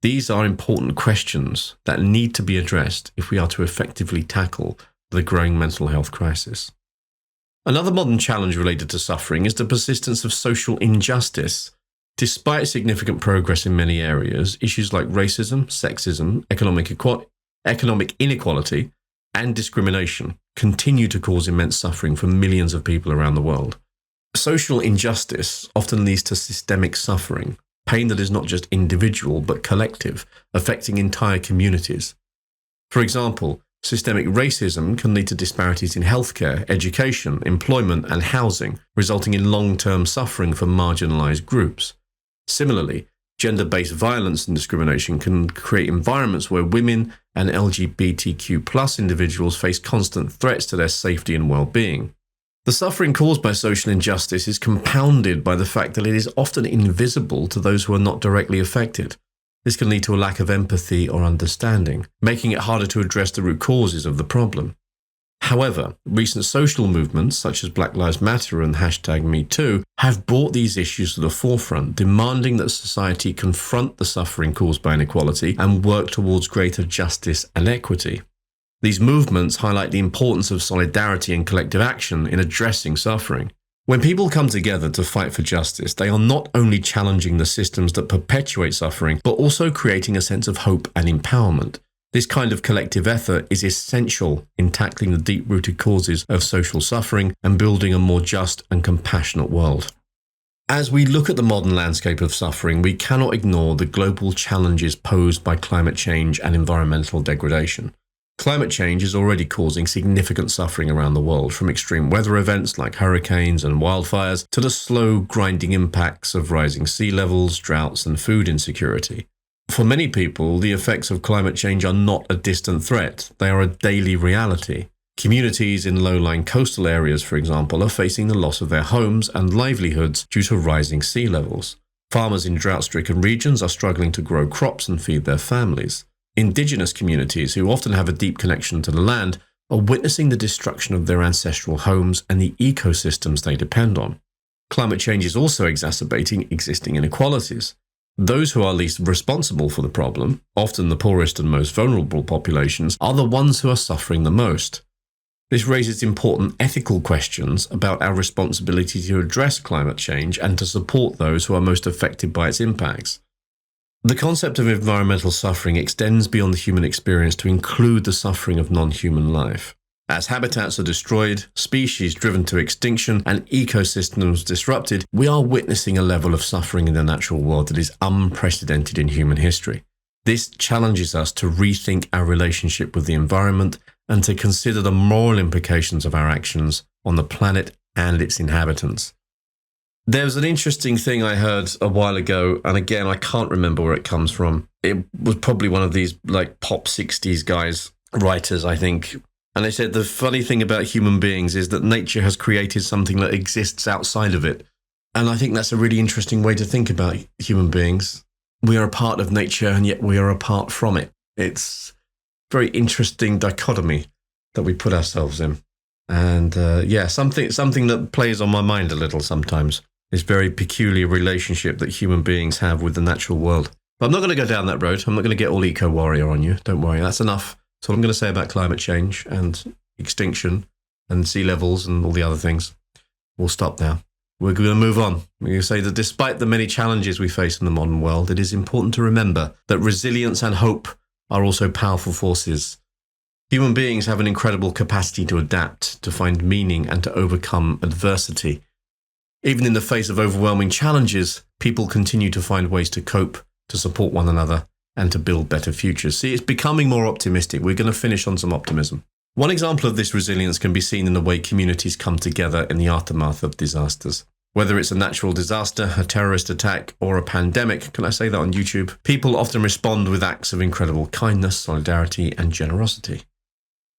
These are important questions that need to be addressed if we are to effectively tackle the growing mental health crisis. Another modern challenge related to suffering is the persistence of social injustice. Despite significant progress in many areas, issues like racism, sexism, economic inequality, and discrimination continue to cause immense suffering for millions of people around the world. Social injustice often leads to systemic suffering, pain that is not just individual but collective, affecting entire communities. For example, systemic racism can lead to disparities in healthcare, education, employment, and housing, resulting in long-term suffering for marginalized groups. Similarly, gender-based violence and discrimination can create environments where women and LGBTQ+ individuals face constant threats to their safety and well-being. The suffering caused by social injustice is compounded by the fact that it is often invisible to those who are not directly affected. This can lead to a lack of empathy or understanding, making it harder to address the root causes of the problem. However, recent social movements such as Black Lives Matter and #MeToo have brought these issues to the forefront, demanding that society confront the suffering caused by inequality and work towards greater justice and equity. These movements highlight the importance of solidarity and collective action in addressing suffering. When people come together to fight for justice, they are not only challenging the systems that perpetuate suffering, but also creating a sense of hope and empowerment. This kind of collective effort is essential in tackling the deep-rooted causes of social suffering and building a more just and compassionate world. As we look at the modern landscape of suffering, we cannot ignore the global challenges posed by climate change and environmental degradation. Climate change is already causing significant suffering around the world, from extreme weather events like hurricanes and wildfires to the slow, grinding impacts of rising sea levels, droughts, and food insecurity. For many people, the effects of climate change are not a distant threat. They are a daily reality. Communities in low-lying coastal areas, for example, are facing the loss of their homes and livelihoods due to rising sea levels. Farmers in drought-stricken regions are struggling to grow crops and feed their families. Indigenous communities, who often have a deep connection to the land, are witnessing the destruction of their ancestral homes and the ecosystems they depend on. Climate change is also exacerbating existing inequalities. Those who are least responsible for the problem, often the poorest and most vulnerable populations, are the ones who are suffering the most. This raises important ethical questions about our responsibility to address climate change and to support those who are most affected by its impacts. The concept of environmental suffering extends beyond the human experience to include the suffering of non-human life. As habitats are destroyed, species driven to extinction, and ecosystems disrupted, we are witnessing a level of suffering in the natural world that is unprecedented in human history. This challenges us to rethink our relationship with the environment and to consider the moral implications of our actions on the planet and its inhabitants. There's an interesting thing I heard a while ago, and again, I can't remember where it comes from. It was probably one of these like pop 60s guys, writers, I think. And they said the funny thing about human beings is that nature has created something that exists outside of it. And I think that's a really interesting way to think about human beings. We are a part of nature, and yet we are apart from it. It's a very interesting dichotomy that we put ourselves in. And something that plays on my mind a little sometimes. This very peculiar relationship that human beings have with the natural world. But I'm not going to go down that road. I'm not going to get all eco-warrior on you. Don't worry, that's enough. That's all I'm going to say about climate change and extinction and sea levels and all the other things. We'll stop now. We're going to move on. We're going to say that despite the many challenges we face in the modern world, it is important to remember that resilience and hope are also powerful forces. Human beings have an incredible capacity to adapt, to find meaning, and to overcome adversity. Even in the face of overwhelming challenges, people continue to find ways to cope, to support one another, and to build better futures. See, it's becoming more optimistic. We're going to finish on some optimism. One example of this resilience can be seen in the way communities come together in the aftermath of disasters. Whether it's a natural disaster, a terrorist attack, or a pandemic, can I say that on YouTube? People often respond with acts of incredible kindness, solidarity, and generosity.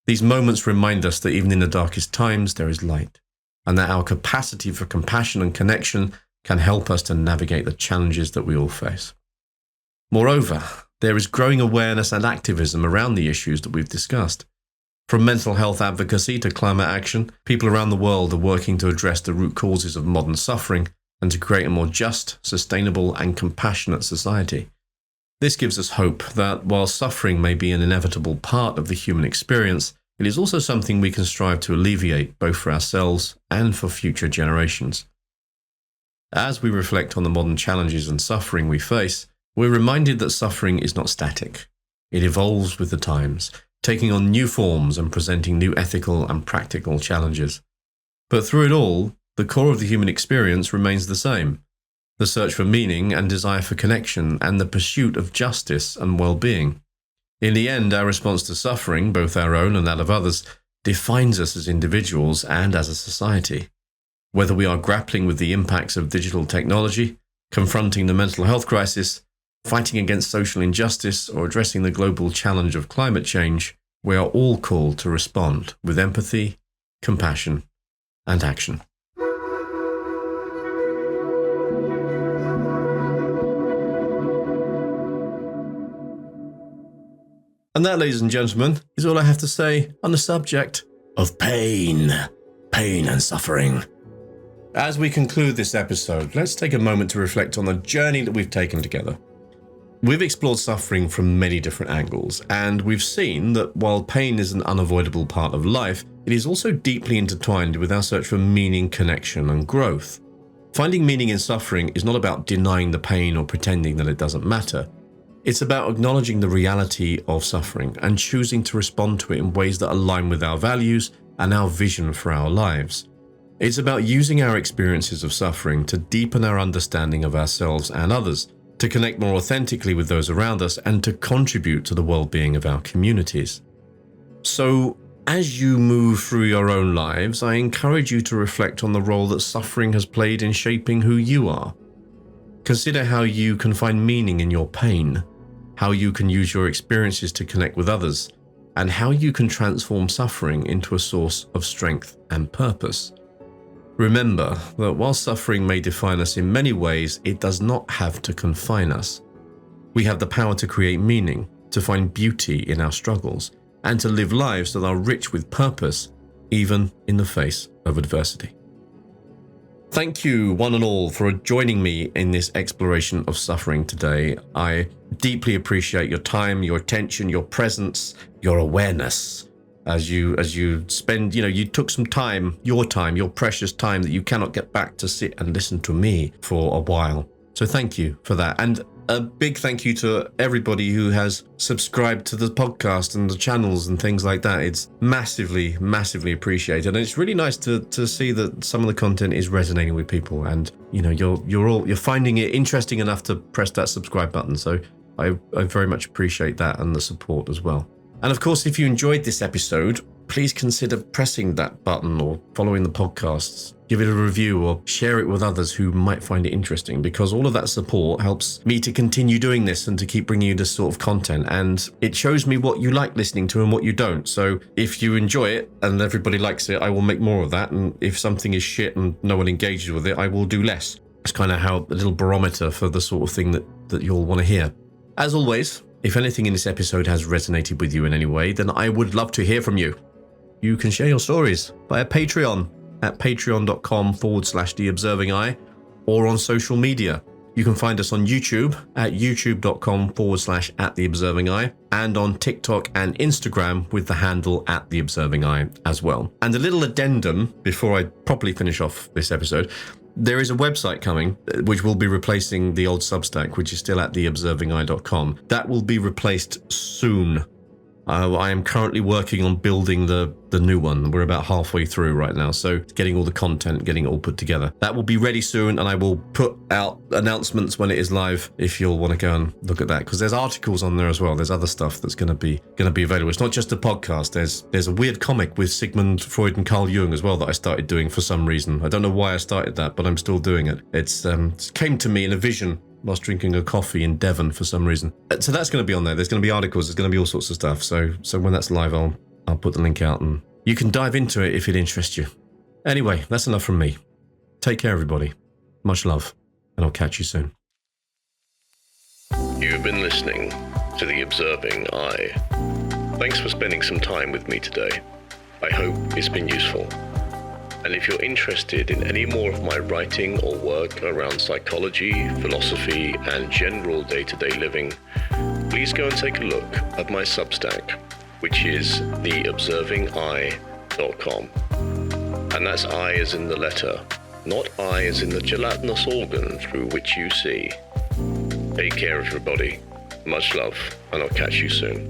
These moments remind us that even in the darkest times, there is light, and that our capacity for compassion and connection can help us to navigate the challenges that we all face. Moreover, there is growing awareness and activism around the issues that we've discussed. From mental health advocacy to climate action, people around the world are working to address the root causes of modern suffering and to create a more just, sustainable, and compassionate society. This gives us hope that while suffering may be an inevitable part of the human experience, it is also something we can strive to alleviate both for ourselves and for future generations. As we reflect on the modern challenges and suffering we face, we're reminded that suffering is not static. It evolves with the times, taking on new forms and presenting new ethical and practical challenges. But through it all, the core of the human experience remains the same: the search for meaning and desire for connection and the pursuit of justice and well-being. In the end, our response to suffering, both our own and that of others, defines us as individuals and as a society. Whether we are grappling with the impacts of digital technology, confronting the mental health crisis, fighting against social injustice, or addressing the global challenge of climate change, we are all called to respond with empathy, compassion, and action. And that, ladies and gentlemen, is all I have to say on the subject of pain and suffering. As we conclude this episode, let's take a moment to reflect on the journey that we've taken together. We've explored suffering from many different angles, and we've seen that while pain is an unavoidable part of life, it is also deeply intertwined with our search for meaning, connection, and growth. Finding meaning in suffering is not about denying the pain or pretending that it doesn't matter. It's about acknowledging the reality of suffering and choosing to respond to it in ways that align with our values and our vision for our lives. It's about using our experiences of suffering to deepen our understanding of ourselves and others, to connect more authentically with those around us, and to contribute to the well-being of our communities. So, as you move through your own lives, I encourage you to reflect on the role that suffering has played in shaping who you are. Consider how you can find meaning in your pain, how you can use your experiences to connect with others, and how you can transform suffering into a source of strength and purpose. Remember that while suffering may define us in many ways, it does not have to confine us. We have the power to create meaning, to find beauty in our struggles, and to live lives that are rich with purpose, even in the face of adversity. Thank you, one and all, for joining me in this exploration of suffering today. I deeply appreciate your time, your attention, your presence, your awareness. As you spend, you took some time, your precious time that you cannot get back to sit and listen to me for a while. So thank you for that. And a big thank you to everybody who has subscribed to the podcast and the channels and things like that. It's massively, massively appreciated. And it's really nice to see that some of the content is resonating with people, and you're finding it interesting enough to press that subscribe button. So I very much appreciate that and the support as well. And of course, if you enjoyed this episode, please consider pressing that button or following the podcasts. Give it a review or share it with others who might find it interesting, because all of that support helps me to continue doing this and to keep bringing you this sort of content. And it shows me what you like listening to and what you don't. So if you enjoy it and everybody likes it, I will make more of that. And if something is shit and no one engages with it, I will do less. It's kind of how a little barometer for the sort of thing that you'll want to hear. As always, if anything in this episode has resonated with you in any way, then I would love to hear from you. You can share your stories via Patreon at patreon.com/theobservingeye or on social media. You can find us on YouTube at youtube.com/@theobservingeye and on TikTok and Instagram with the handle @theobservingeye as well. And a little addendum before I properly finish off this episode. There is a website coming which will be replacing the old Substack, which is still at theobservingeye.com. That will be replaced soon. I am currently working on building the new one. We're about halfway through right now, so getting all the content, getting it all put together. That will be ready soon, and I will put out announcements when it is live if you'll want to go and look at that, because there's articles on there as well. There's other stuff that's going to be available. It's not just a podcast. There's a weird comic with Sigmund Freud and Carl Jung as well that I started doing for some reason. I don't know why I started that, but I'm still doing it. It came to me in a vision whilst drinking a coffee in Devon for some reason. So that's going to be on there. There's going to be articles. There's going to be all sorts of stuff. So when that's live, I'll put the link out and you can dive into it if it interests you. Anyway, that's enough from me. Take care, everybody. Much love, and I'll catch you soon. You've been listening to The Observing Eye. Thanks for spending some time with me today. I hope it's been useful. And if you're interested in any more of my writing or work around psychology, philosophy, and general day-to-day living, please go and take a look at my Substack, which is theobservingeye.com. And that's I as in the letter, not I as in the gelatinous organ through which you see. Take care, everybody. Much love, and I'll catch you soon.